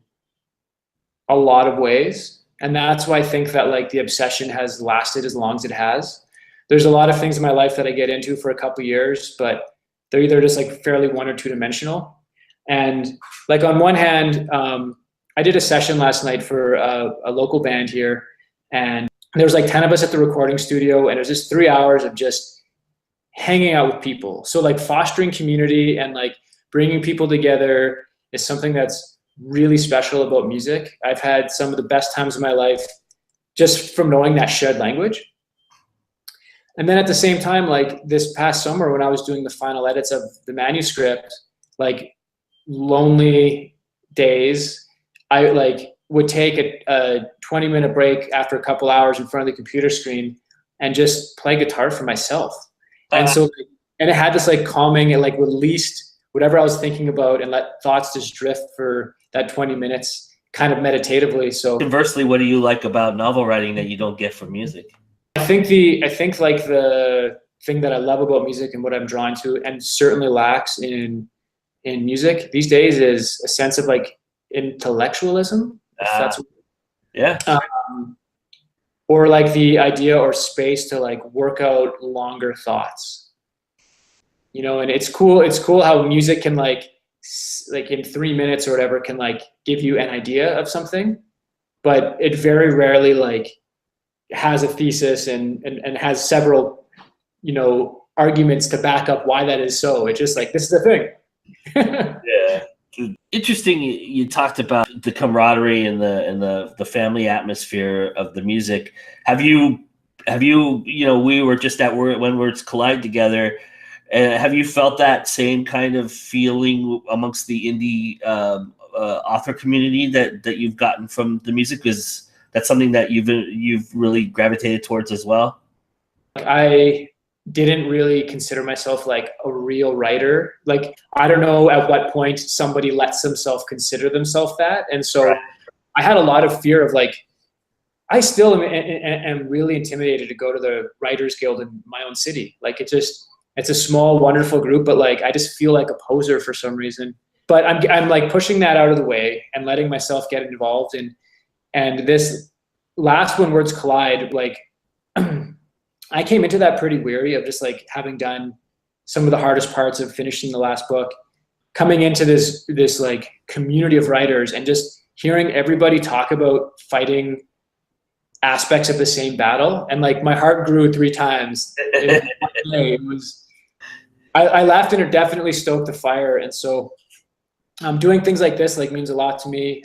a lot of ways. And that's why I think that like the obsession has lasted as long as it has. There's a lot of things in my life that I get into for a couple years, but they're either just like fairly one or two dimensional. And like on one hand, I did a session last night for a local band here, and there was like 10 of us at the recording studio, and it was just 3 hours of just hanging out with people. So like fostering community and like bringing people together is something that's really special about music. I've had some of the best times of my life just from knowing that shared language. And then at the same time, like this past summer when I was doing the final edits of the manuscript, like lonely days, I like would take a 20-minute break after a couple hours in front of the computer screen and just play guitar for myself. And so, and it had this like calming, it like released whatever I was thinking about and let thoughts just drift for that 20 minutes kind of meditatively. So conversely, what do you like about novel writing that you don't get from music? I think like the thing that I love about music and what I'm drawn to, and certainly lacks in music these days, is a sense of like intellectualism. If that's yeah. Or like the idea or space to like work out longer thoughts, you know. And it's cool how music can like in 3 minutes or whatever can like give you an idea of something, but it very rarely like has a thesis and has several, you know, arguments to back up why that is so. It's just like, this is the thing. Yeah. Interesting. You talked about the camaraderie and the family atmosphere of the music. Have you, you know, we were just at When Words Collide together. Have you felt that same kind of feeling amongst the indie author community that you've gotten from the music? Is that something that you've really gravitated towards as well? I didn't really consider myself like a real writer. Like, I don't know at what point somebody lets themselves consider themselves that. And so I had a lot of fear of like, I still am really intimidated to go to the Writers Guild in my own city. Like it's a small, wonderful group, but like, I just feel like a poser for some reason. But I'm like pushing that out of the way and letting myself get involved. And this last When Words Collide, like, I came into that pretty weary of just like having done some of the hardest parts of finishing the last book, coming into this like community of writers and just hearing everybody talk about fighting aspects of the same battle. And like my heart grew 3 times. It was, I laughed, and it definitely stoked the fire. And so doing things like this like means a lot to me.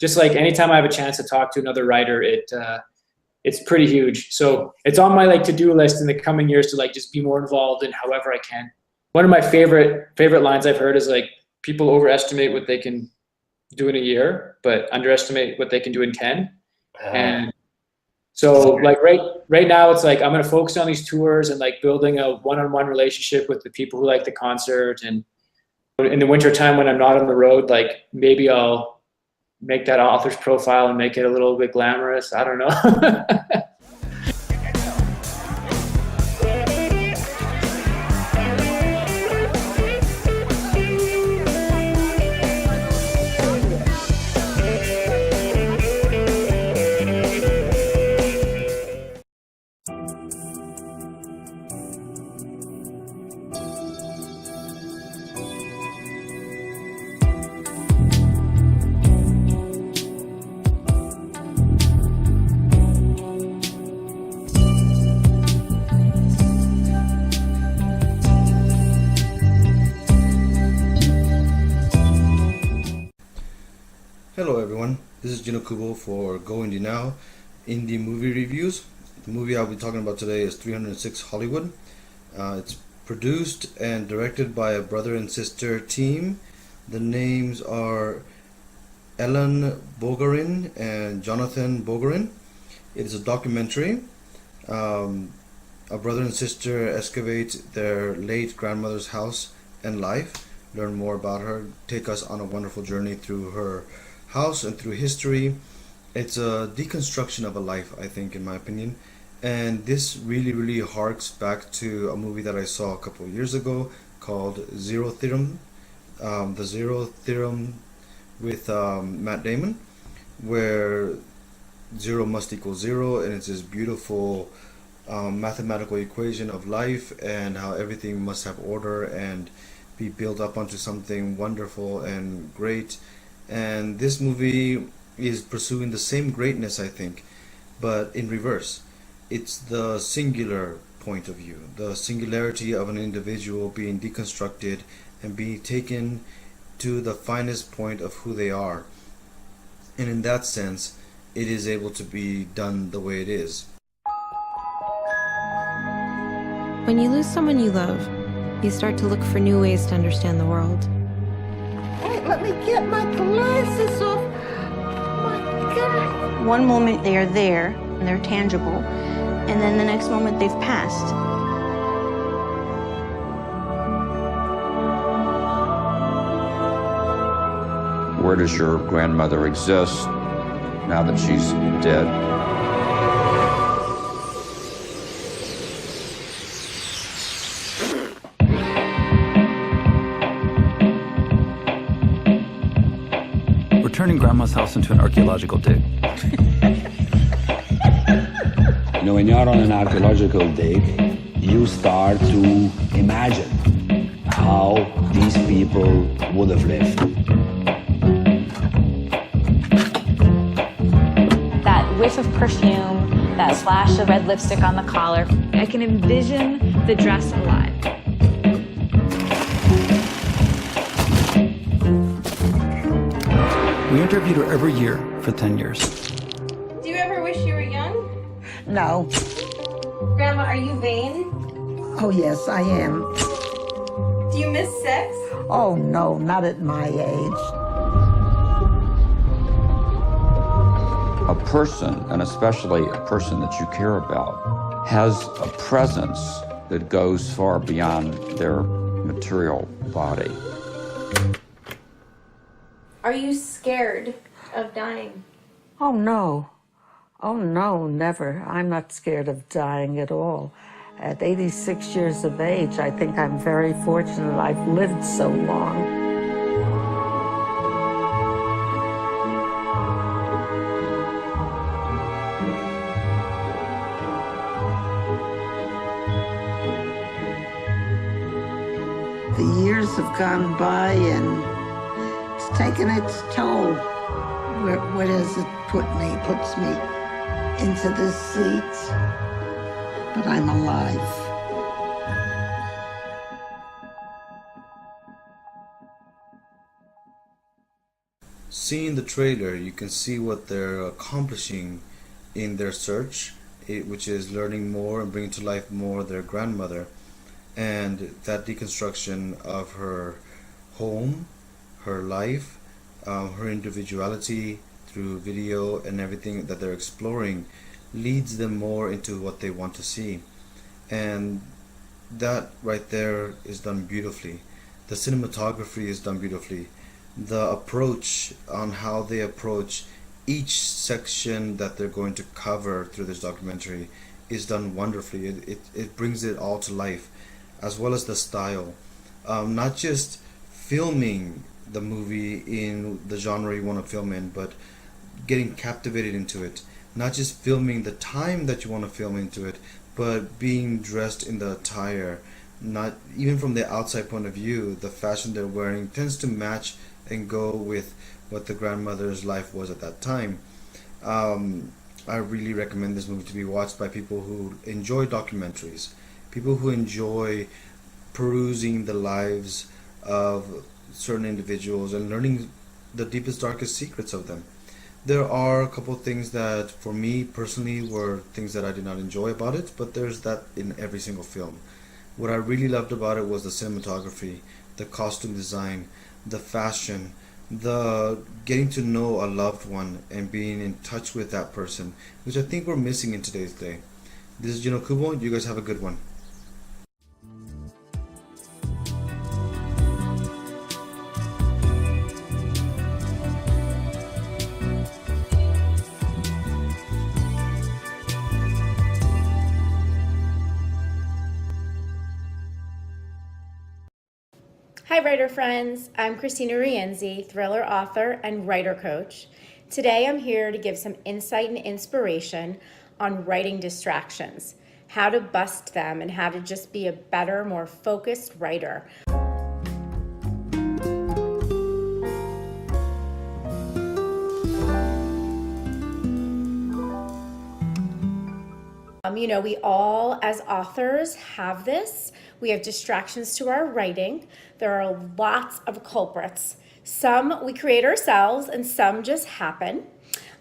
Just like anytime I have a chance to talk to another writer, it's pretty huge. So it's on my like to-do list in the coming years to like just be more involved in however I can. One of my favorite lines I've heard is like, people overestimate what they can do in a year, but underestimate what they can do in 10. And so like right now it's like, I'm going to focus on these tours and like building a one-on-one relationship with the people who like the concert. And in the winter time when I'm not on the road, like maybe I'll make that author's profile and make it a little bit glamorous. I don't know. This is Jin Okubo for GoIndieNow Indie Movie Reviews. The movie I'll be talking about today is 306 Hollywood. It's produced and directed by a brother and sister team. The names are Ellen Bogarin and Jonathan Bogarin. It is a documentary. A brother and sister excavate their late grandmother's house and life, learn more about her, take us on a wonderful journey through her house and through history. It's a deconstruction of a life, I think, in my opinion. And this really harks back to a movie that I saw a couple of years ago called Zero Theorem. The Zero Theorem with Matt Damon, where zero must equal zero, and it's this beautiful mathematical equation of life and how everything must have order and be built up onto something wonderful and great. And this movie is pursuing the same greatness, I think, but in reverse. It's the singular point of view, the singularity of an individual being deconstructed and being taken to the finest point of who they are. And in that sense, it is able to be done the way it is. When you lose someone you love, you start to look for new ways to understand the world. Hey, let me get my glasses off. My God. One moment they are there, and they're tangible, and then the next moment they've passed. Where does your grandmother exist now that she's dead? We're turning Grandma's house into an archaeological dig. You know, when you're on an archaeological dig, you start to imagine how these people would have lived. Whiff of perfume, that splash of red lipstick on the collar. I can envision the dress alive. We interviewed her every year for 10 years. Do you ever wish you were young? No. Grandma, are you vain? Oh, yes, I am. Do you miss sex? Oh, no, not at my age. A person, and especially a person that you care about, has a presence that goes far beyond their material body. Are you scared of dying? Oh, no. Oh, no, never. I'm not scared of dying at all. At 86 years of age, I think I'm very fortunate I've lived so long. The years have gone by and it's taken its toll. Where does it put me? It puts me into this seat, but I'm alive. Seeing the trailer, you can see what they're accomplishing in their search, which is learning more and bringing to life more their grandmother. And that deconstruction of her home, her life, her individuality through video and everything that they're exploring leads them more into what they want to see. And that right there is done beautifully. The cinematography is done beautifully. The approach on how they approach each section that they're going to cover through this documentary is done wonderfully. It brings it all to life, as well as the style. Not just filming the movie in the genre you want to film in, but getting captivated into it. Not just filming the time that you want to film into it, but being dressed in the attire. Not even from the outside point of view, the fashion they're wearing tends to match and go with what the grandmother's life was at that time. I really recommend this movie to be watched by people who enjoy documentaries, people who enjoy perusing the lives of certain individuals and learning the deepest, darkest secrets of them. There are a couple of things that, for me personally, were things that I did not enjoy about it, but there's that in every single film. What I really loved about it was the cinematography, the costume design, the fashion, the getting to know a loved one and being in touch with that person, which I think we're missing in today's day. This is Jin Okubo. You guys have a good one. Hi writer friends, I'm Christina RIENZI, thriller author and writer coach. Today I'm here to give some insight and inspiration on writing distractions, how to bust them and how to just be a better, more focused writer. We all as authors have this. We have distractions to our writing. There are lots of culprits. Some we create ourselves and some just happen.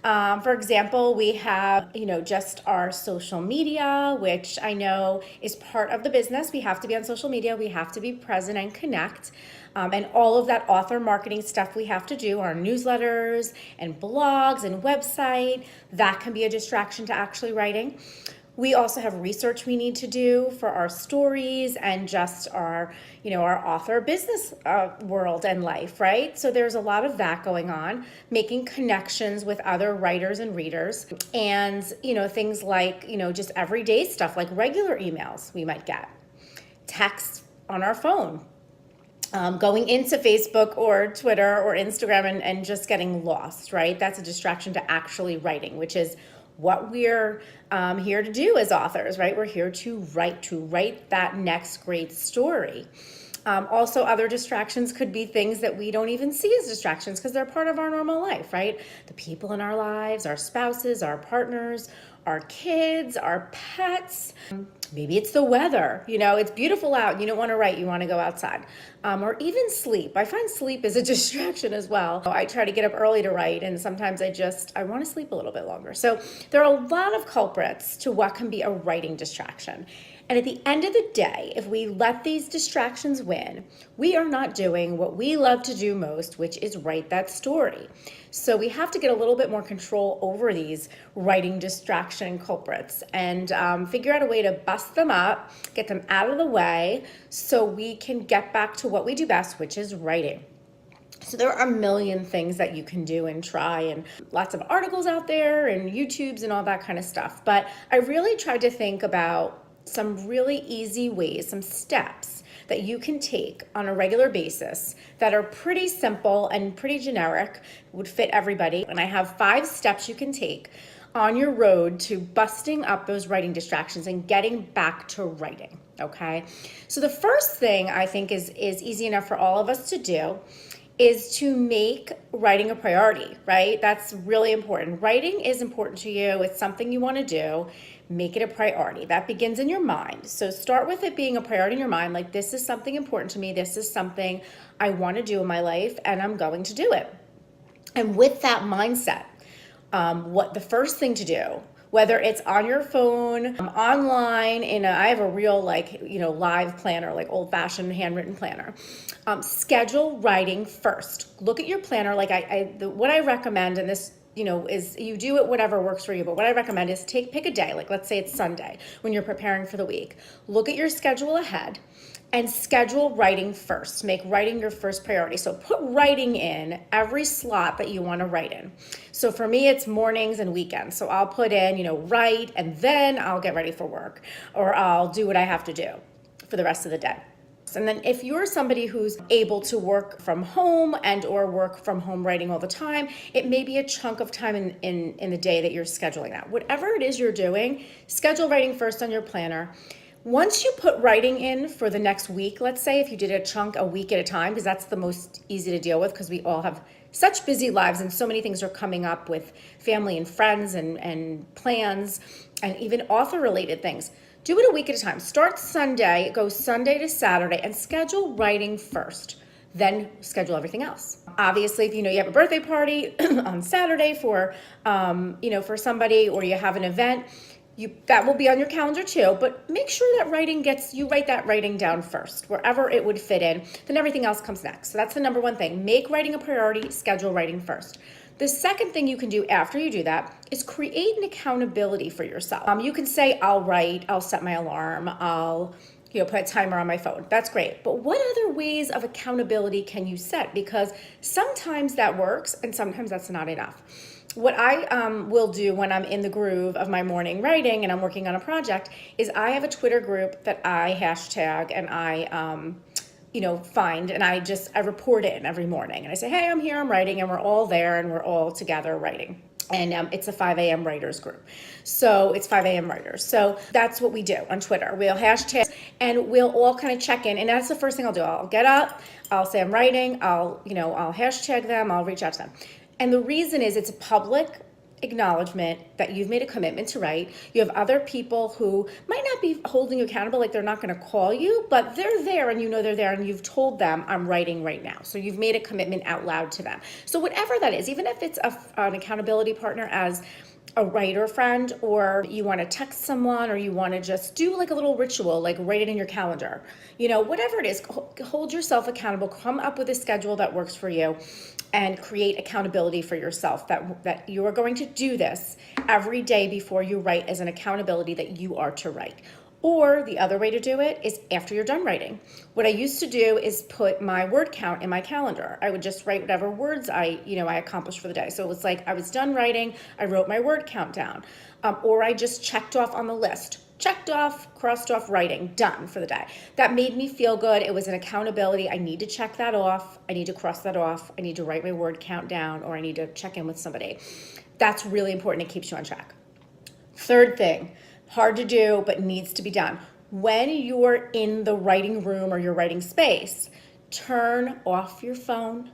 For example, we have, just our social media, which I know is part of the business. We have to be on social media. We have to be present and connect. And all of that author marketing stuff we have to do, our newsletters and blogs and website, that can be a distraction to actually writing. We also have research we need to do for our stories and just our author business world and life, right? So there's a lot of that going on, making connections with other writers and readers, and things like just everyday stuff like regular emails we might get, texts on our phone, going into Facebook or Twitter or Instagram and just getting lost, right? That's a distraction to actually writing, which is what we're here to do as authors, right? We're here to write that next great story. Also, other distractions could be things that we don't even see as distractions because they're part of our normal life, right? The people in our lives, our spouses, our partners, our kids, our pets. Maybe it's the weather. It's beautiful out and you don't want to write, you want to go outside. Or even sleep. I find sleep is a distraction as well. I try to get up early to write and sometimes I want to sleep a little bit longer. So there are a lot of culprits to what can be a writing distraction. And at the end of the day, if we let these distractions win, we are not doing what we love to do most, which is write that story. So we have to get a little bit more control over these writing distraction culprits and figure out a way to bust them up, get them out of the way so we can get back to what we do best, which is writing. So there are a million things that you can do and try, and lots of articles out there and YouTubes and all that kind of stuff. But I really tried to think about some really easy ways, some steps that you can take on a regular basis that are pretty simple and pretty generic, would fit everybody. And I have 5 steps you can take on your road to busting up those writing distractions and getting back to writing, okay? So the first thing I think is easy enough for all of us to do is to make writing a priority, right? That's really important. Writing is important to you. It's something you want to do. Make it a priority. That begins in your mind. So start with it being a priority in your mind, like this is something important to me. This is something I want to do in my life and I'm going to do it. And with that mindset, what the first thing to do, whether it's on your phone, online, I have a real live planner, like old fashioned handwritten planner. Schedule writing first. Look at your planner. What I recommend, and this is you do it whatever works for you, but what I recommend is pick a day, like let's say it's Sunday when you're preparing for the week. Look at your schedule ahead and schedule writing first. Make writing your first priority. So put writing in every slot that you want to write in. So for me, it's mornings and weekends. So I'll put in, write, and then I'll get ready for work, or I'll do what I have to do for the rest of the day. And then if you're somebody who's able to work from home and or work from home writing all the time, it may be a chunk of time in the day that you're scheduling that. Whatever it is you're doing, schedule writing first on your planner. Once you put writing in for the next week, let's say if you did a chunk a week at a time, because that's the most easy to deal with because we all have such busy lives and so many things are coming up with family and friends and plans and even author related things. Do it a week at a time. Start Sunday, go Sunday to Saturday, and schedule writing first. then schedule everything else. Obviously, if you know you have a birthday party on Saturday for, for somebody, or you have an event, that will be on your calendar too, but make sure that you write that writing down first, wherever it would fit in, then everything else comes next. So that's the number one thing. Make writing a priority, schedule writing first. The second thing you can do after you do that is create an accountability for yourself. You can say, I'll write, I'll set my alarm, I'll put a timer on my phone. That's great. But what other ways of accountability can you set? Because sometimes that works and sometimes that's not enough. What I will do when I'm in the groove of my morning writing and I'm working on a project is I have a Twitter group that I hashtag and I find, and I report in every morning. And I say, hey, I'm here, I'm writing, and we're all there and we're all together writing. And it's a 5 a.m. writers group. So it's 5 a.m. writers. So that's what we do on Twitter. We'll hashtag and we'll all kind of check in. And that's the first thing I'll do. I'll get up, I'll say I'm writing, I'll hashtag them, I'll reach out to them. And the reason is it's a public acknowledgement that you've made a commitment to write. You have other people who might not be holding you accountable, like they're not going to call you, but they're there and you know they're there and you've told them I'm writing right now. So you've made a commitment out loud to them. So whatever that is, even if it's an accountability partner as a writer friend, or you want to text someone, or you want to just do like a little ritual, like write it in your calendar, whatever it is, hold yourself accountable, come up with a schedule that works for you, and create accountability for yourself that you are going to do this every day before you write, as an accountability that you are to write. Or the other way to do it is after you're done writing. What I used to do is put my word count in my calendar. I would just write whatever words I accomplished for the day. So it was like I was done writing, I wrote my word count down, or I just checked off on the list. Checked off, crossed off, writing, done for the day. That made me feel good. It was an accountability. I need to check that off. I need to cross that off. I need to write my word count down, or I need to check in with somebody. That's really important. It keeps you on track. Third thing, hard to do, but needs to be done. When you're in the writing room or your writing space, turn off your phone.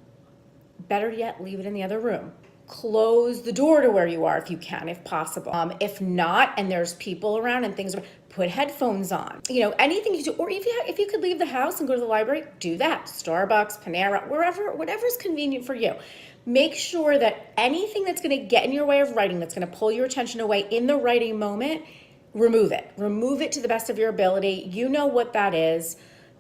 Better yet, leave it in the other room. Close the door to where you are if you can, if possible. If not, and there's people around and things, put headphones on. Anything you do, or if you could leave the house and go to the library, do that. Starbucks, Panera, whatever's convenient for you. Make sure that anything that's going to get in your way of writing, that's going to pull your attention away in the writing moment, remove it. Remove it to the best of your ability. You know what that is.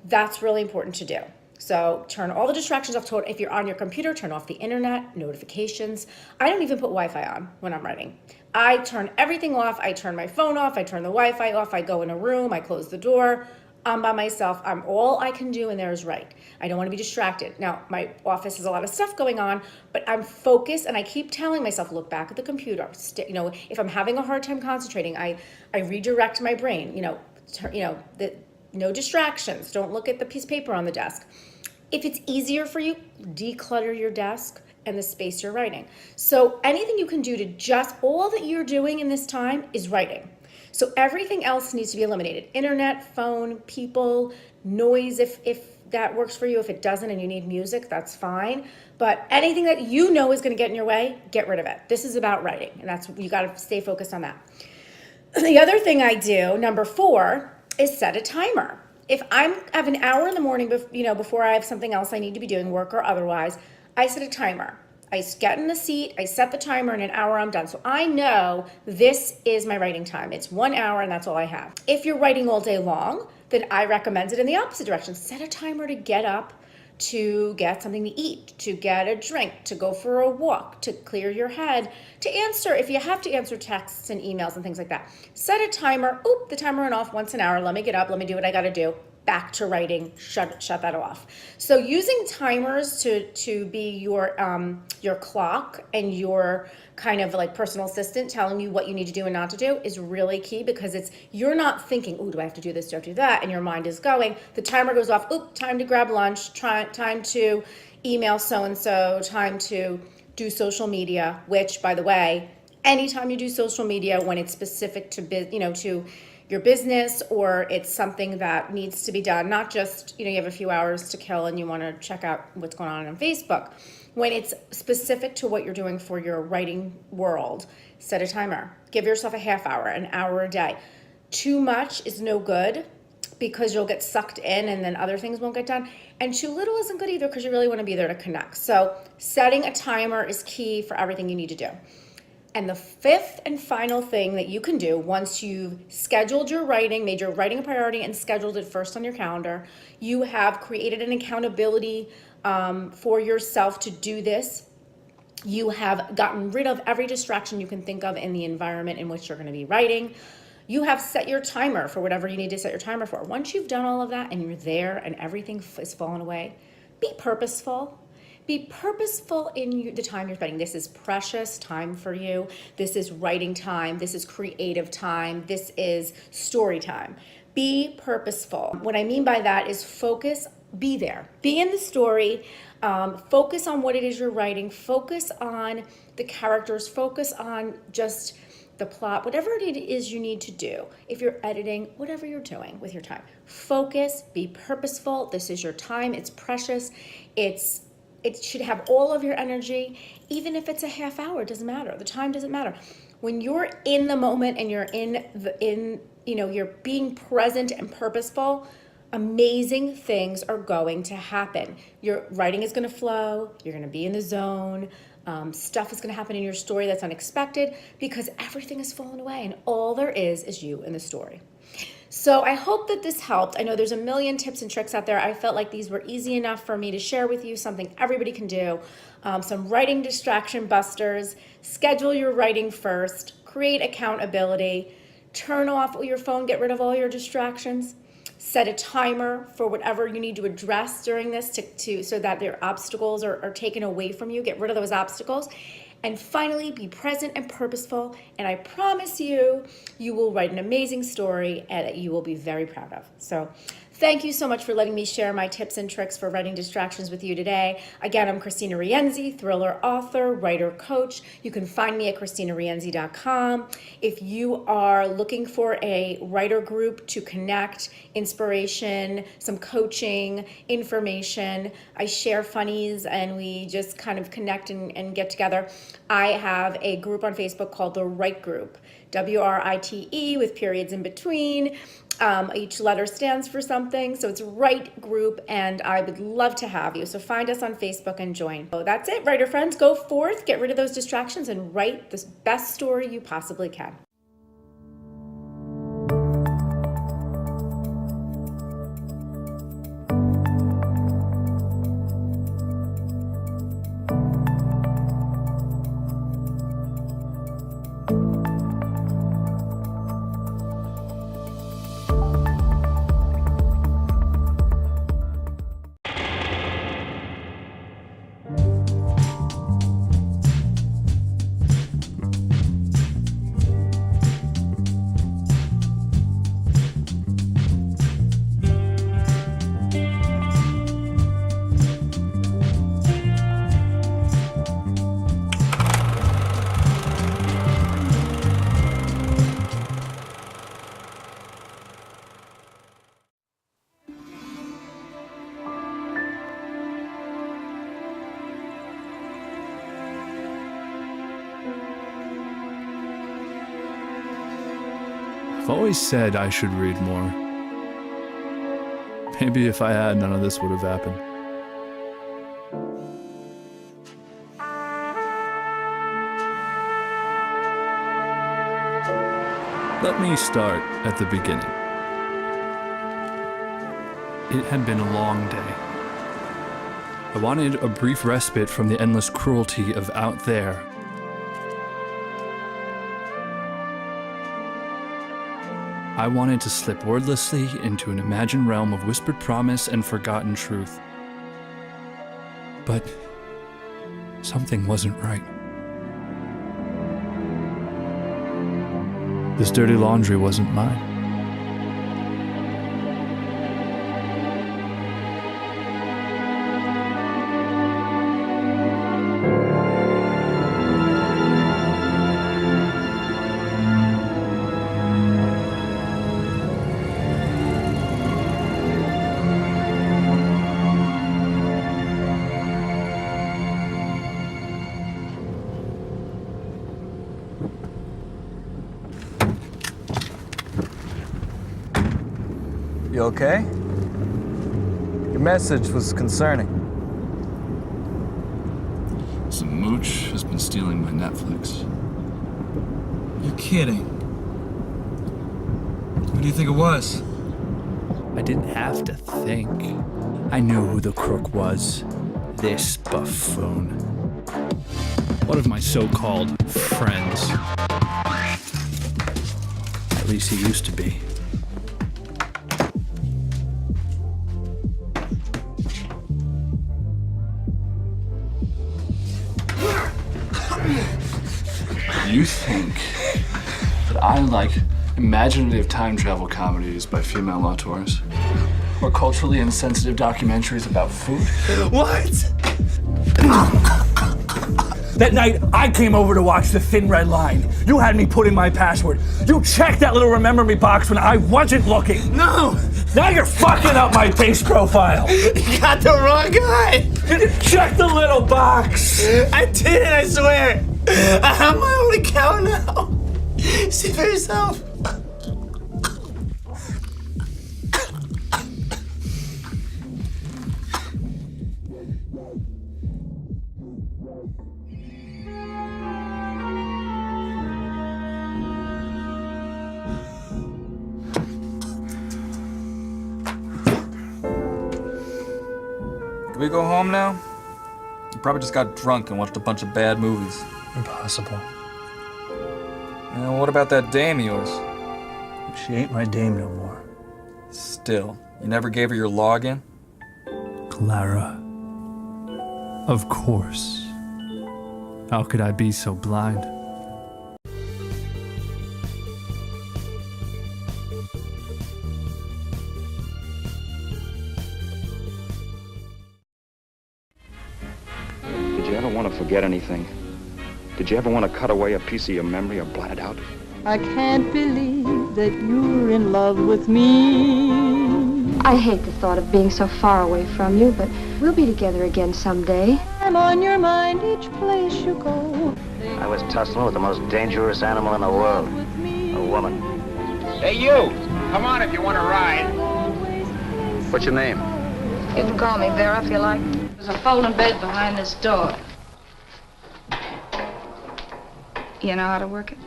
That's really important to do. So turn all the distractions off. If you're on your computer, turn off the internet, notifications. I don't even put Wi-Fi on when I'm writing. I turn everything off. I turn my phone off. I turn the Wi-Fi off. I go in a room. I close the door. I'm by myself. All I can do in there is write. I don't want to be distracted. Now, my office has a lot of stuff going on, but I'm focused, and I keep telling myself, look back at the computer. If I'm having a hard time concentrating, I redirect my brain. No distractions. Don't look at the piece of paper on the desk. If it's easier for you, declutter your desk and the space you're writing. So anything you can do to all that you're doing in this time is writing. So everything else needs to be eliminated. Internet, phone, people, noise, if that works for you. If it doesn't and you need music, that's fine. But anything that you know is going to get in your way, get rid of it. This is about writing, and you got to stay focused on that. The other thing I do, number 4, is set a timer. If I have an hour in the morning, before I have something else I need to be doing, work or otherwise, I set a timer. I get in the seat, I set the timer, in an hour I'm done. So I know this is my writing time. It's 1 hour and that's all I have. If you're writing all day long, then I recommend it in the opposite direction. Set a timer to get up, to get something to eat, to get a drink, to go for a walk, to clear your head, to answer, if you have to answer texts and emails and things like that. Set a timer. Oop, the timer went off once an hour. Let me get up. Let me do what I got to do. Back to writing. Shut that off. So using timers to be your clock and your kind of like personal assistant telling you what you need to do and not to do is really key, because you're not thinking, oh, do I have to do this, do I have to do that? And your mind is going. The timer goes off. Oop, time to grab lunch. Time to email so-and-so. Time to do social media, which, by the way, anytime you do social media, when it's specific to your business, or it's something that needs to be done, not just, you have a few hours to kill and you want to check out what's going on Facebook. When it's specific to what you're doing for your writing world, set a timer. Give yourself a half hour, an hour a day. Too much is no good, because you'll get sucked in and then other things won't get done. And too little isn't good either because you really want to be there to connect. So setting a timer is key for everything you need to do. And the fifth and final thing that you can do once you've scheduled your writing, made your writing a priority and scheduled it first on your calendar, you have created an accountability for yourself to do this. You have gotten rid of every distraction you can think of in the environment in which you're going to be writing. You have set your timer for whatever you need to set your timer for. Once you've done all of that and you're there and everything is fallen away, be purposeful. Be purposeful in the time you're spending. This is precious time for you. This is writing time. This is creative time. This is story time. Be purposeful. What I mean by that is focus, be there. Be in the story. Focus on what it is you're writing. Focus on the characters. Focus on just the plot, whatever it is you need to do. If you're editing, whatever you're doing with your time. Focus, be purposeful. This is your time. It's precious. It should have all of your energy, even if it's a half hour, it doesn't matter. The time doesn't matter. When you're in the moment and you're you're being present and purposeful, amazing things are going to happen. Your writing is going to flow. You're going to be in the zone. Stuff is going to happen in your story that's unexpected because everything has fallen away and all there is you in the story. So I hope that this helped. I know there's a million tips and tricks out there. I felt like these were easy enough for me to share with you, something everybody can do. Some writing distraction busters. Schedule your writing first. Create accountability. Turn off your phone. Get rid of all your distractions. Set a timer for whatever you need to address during this so that your obstacles are taken away from you. Get rid of those obstacles. And finally, be present and purposeful. And I promise you, you will write an amazing story that you will be very proud of. So thank you so much for letting me share my tips and tricks for writing distractions with you today. Again, I'm Christina Rienzi, thriller author, writer, coach. You can find me at ChristinaRienzi.com. If you are looking for a writer group to connect, inspiration, some coaching, information, I share funnies and we just kind of connect and get together. I have a group on Facebook called The Write Group, WRITE with periods in between. Each letter stands for something, so it's Write Group, and I would love to have you. So find us on Facebook and join. So that's it, writer friends. Go forth, get rid of those distractions, and write the best story you possibly can. I've always said I should read more. Maybe if I had, none of this would have happened. Let me start at the beginning. It had been a long day. I wanted a brief respite from the endless cruelty of out there. I wanted to slip wordlessly into an imagined realm of whispered promise and forgotten truth. But something wasn't right. This dirty laundry wasn't mine. You okay? Your message was concerning. Some mooch has been stealing my Netflix. You're kidding. Who do you think it was? I didn't have to think. I knew who the crook was. This buffoon. One of my so-called friends. At least he used to be. You think that I like imaginative time travel comedies by female auteurs? Or culturally insensitive documentaries about food? What? That night, I came over to watch The Thin Red Line. You had me put in my password. You checked that little remember me box when I wasn't looking. No! Now you're fucking up my face profile. You got the wrong guy. You didn't check the little box. I did it, I swear. I have my own account now. See for yourself. Can we go home now? You probably just got drunk and watched a bunch of bad movies. Impossible. And what about that dame of yours? She ain't my dame no more. Still, you never gave her your login? Clara. Of course. How could I be so blind? Did you ever want to forget anything? Did you ever want to cut away a piece of your memory or blot it out? I can't believe that you're in love with me. I hate the thought of being so far away from you, but we'll be together again someday. I'm on your mind each place you go. I was tussling with the most dangerous animal in the world, a woman. Hey, you! Come on if you want to ride. What's your name? You can call me Vera if you like. There's a folding bed behind this door. You know how to work it?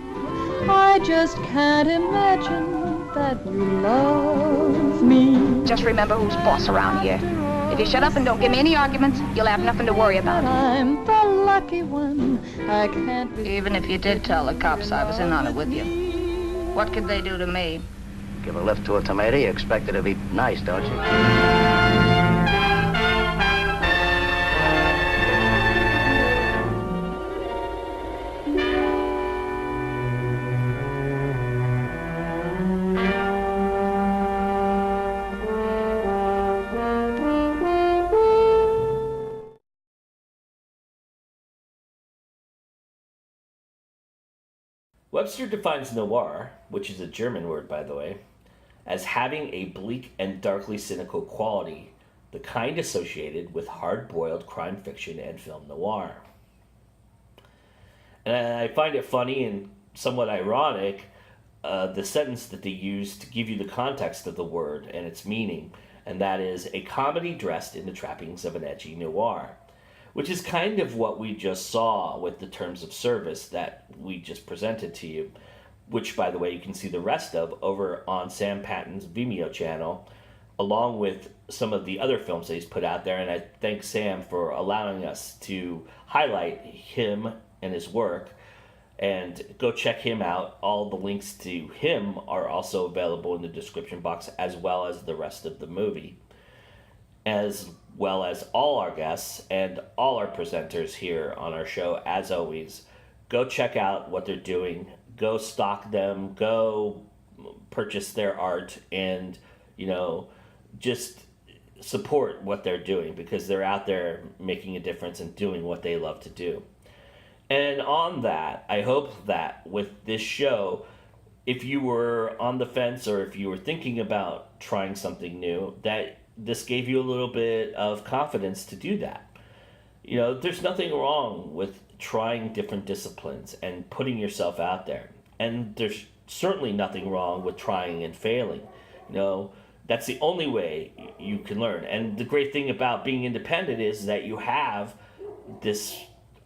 I just can't imagine that you love me. Just remember who's boss around here. If you shut up and don't give me any arguments, you'll have nothing to worry about. I'm the lucky one. I can't be... Even if you did tell the cops I was in on it with you, what could they do to me? Give a lift to a tomato, you expect it to be nice, don't you? Webster defines noir, which is a German word by the way, as having a bleak and darkly cynical quality, the kind associated with hard-boiled crime fiction and film noir. And I find it funny and somewhat ironic, the sentence that they use to give you the context of the word and its meaning, and that is a comedy dressed in the trappings of an edgy noir, which is kind of what we just saw with the terms of service that we just presented to you, which, by the way, you can see the rest of over on Sam Patton's Vimeo channel, along with some of the other films that he's put out there. And I thank Sam for allowing us to highlight him and his work. And go check him out. All the links to him are also available in the description box, as well as the rest of the movie, as well as all our guests and all our presenters here on our show. As always, go check out what they're doing, go stalk them, go purchase their art, and just support what they're doing, because they're out there making a difference and doing what they love to do. And on that, I hope that with this show, if you were on the fence or if you were thinking about trying something new, that this gave you a little bit of confidence to do that. There's nothing wrong with trying different disciplines and putting yourself out there. And there's certainly nothing wrong with trying and failing. That's the only way you can learn. And the great thing about being independent is that you have this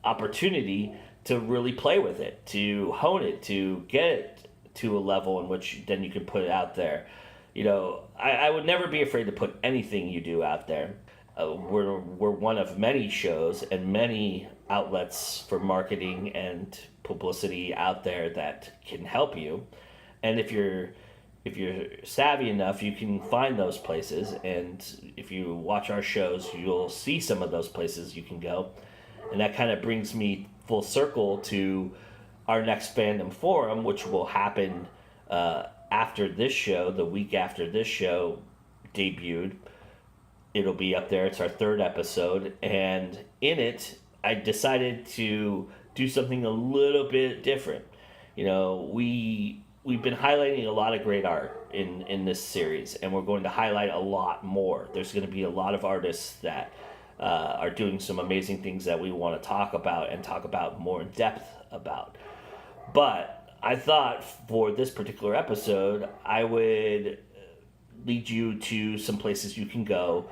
opportunity to really play with it, to hone it, to get it to a level in which then you can put it out there. You know, I would never be afraid to put anything you do out there. We're one of many shows and many outlets for marketing and publicity out there that can help you. And if you're savvy enough, you can find those places. And if you watch our shows, you'll see some of those places you can go. And that kind of brings me full circle to our next fandom forum, which will happen after this show, the week after this show debuted. It'll be up there. It's our 3rd episode. And in it, I decided to do something a little bit different. You know, we've been highlighting a lot of great art in this series, and we're going to highlight a lot more. There's going to be a lot of artists that are doing some amazing things that we want to talk about and talk about more in depth about. But I thought for this particular episode, I would lead you to some places you can go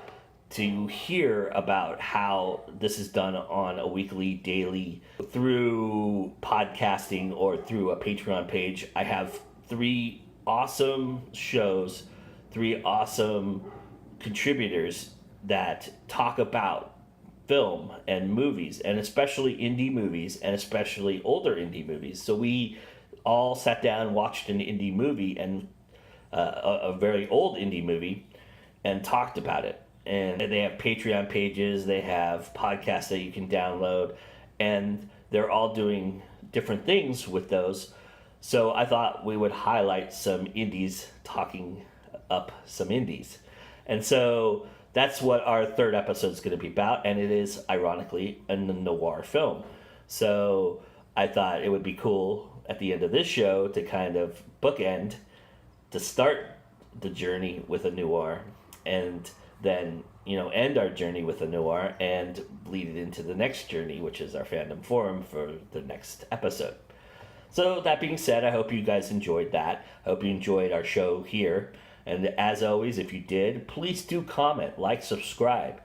to hear about how this is done on a weekly, daily, through podcasting or through a Patreon page. I have 3 awesome shows, 3 awesome contributors that talk about film and movies, and especially indie movies, and especially older indie movies. So we all sat down, watched an indie movie, and a very old indie movie, and talked about it. And they have Patreon pages, they have podcasts that you can download, and they're all doing different things with those. So I thought we would highlight some indies talking up some indies. And so that's what our 3rd episode is going to be about, and it is, ironically, a noir film. So I thought it would be cool at the end of this show to kind of bookend, to start the journey with a noir, and then, you know, end our journey with a noir and lead it into the next journey, which is our fandom forum for the next episode. So that being said, I hope you guys enjoyed that. I hope you enjoyed our show here. And as always, if you did, please do comment, like, subscribe.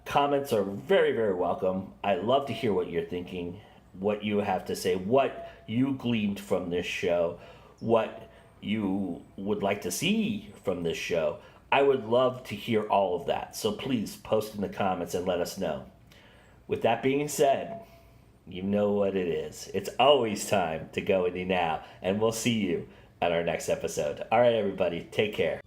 Comments are very, very welcome. I love to hear what you're thinking, what you have to say, what you gleaned from this show, what you would like to see from this show. I would love to hear all of that. So please post in the comments and let us know. With that being said, you know what it is. It's always time to go indie now, and we'll see you at our next episode. All right, everybody, take care.